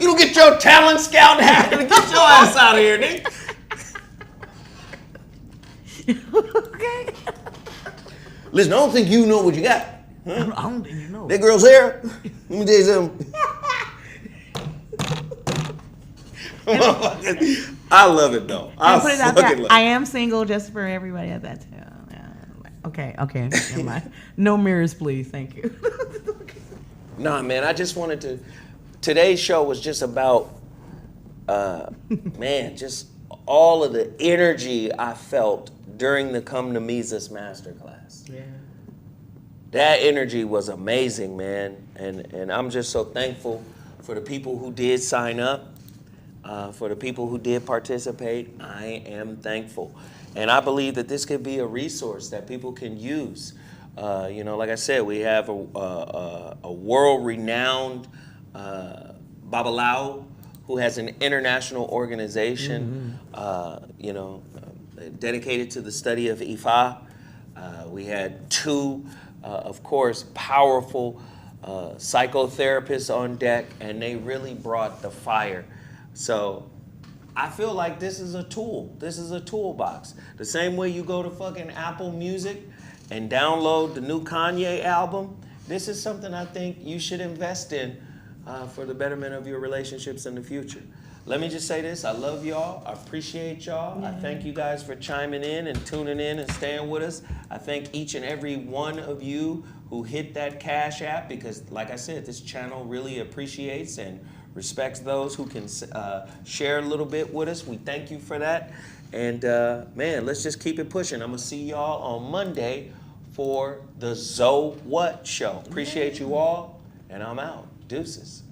You don't get your talent scout hat and get your ass out of here, nigga. Okay. Listen, I don't think you know what you got. Huh? I don't think you know. That girl's hair. Let me tell you something. I love it though. I put it out there. I am single, just for everybody at that time. Okay. Never mind. No mirrors, please. Thank you. Nah, man. I just wanted to. Today's show was just about, man, just all of the energy I felt during the Come to Mises masterclass. Yeah. That energy was amazing, man. And I'm just so thankful for the people who did sign up, for the people who did participate. I am thankful. And I believe that this could be a resource that people can use. You know, like I said, we have a world-renowned Babalawo, who has an international organization, you know, dedicated to the study of Ifa. We had two, of course, powerful psychotherapists on deck, and they really brought the fire. So I feel like this is a tool. This is a toolbox. The same way you go to fucking Apple Music and download the new Kanye album, this is something I think you should invest in for the betterment of your relationships in the future. Let me just say this, I love y'all, I appreciate y'all. I thank you guys for chiming in and tuning in and staying with us. I thank each and every one of you who hit that Cash App, because like I said, this channel really appreciates and respects those who can share a little bit with us. We thank you for that. And man, let's just keep it pushing. I'm gonna see y'all on Monday for the ZoWhat Show. Appreciate you all, and I'm out. Deuces.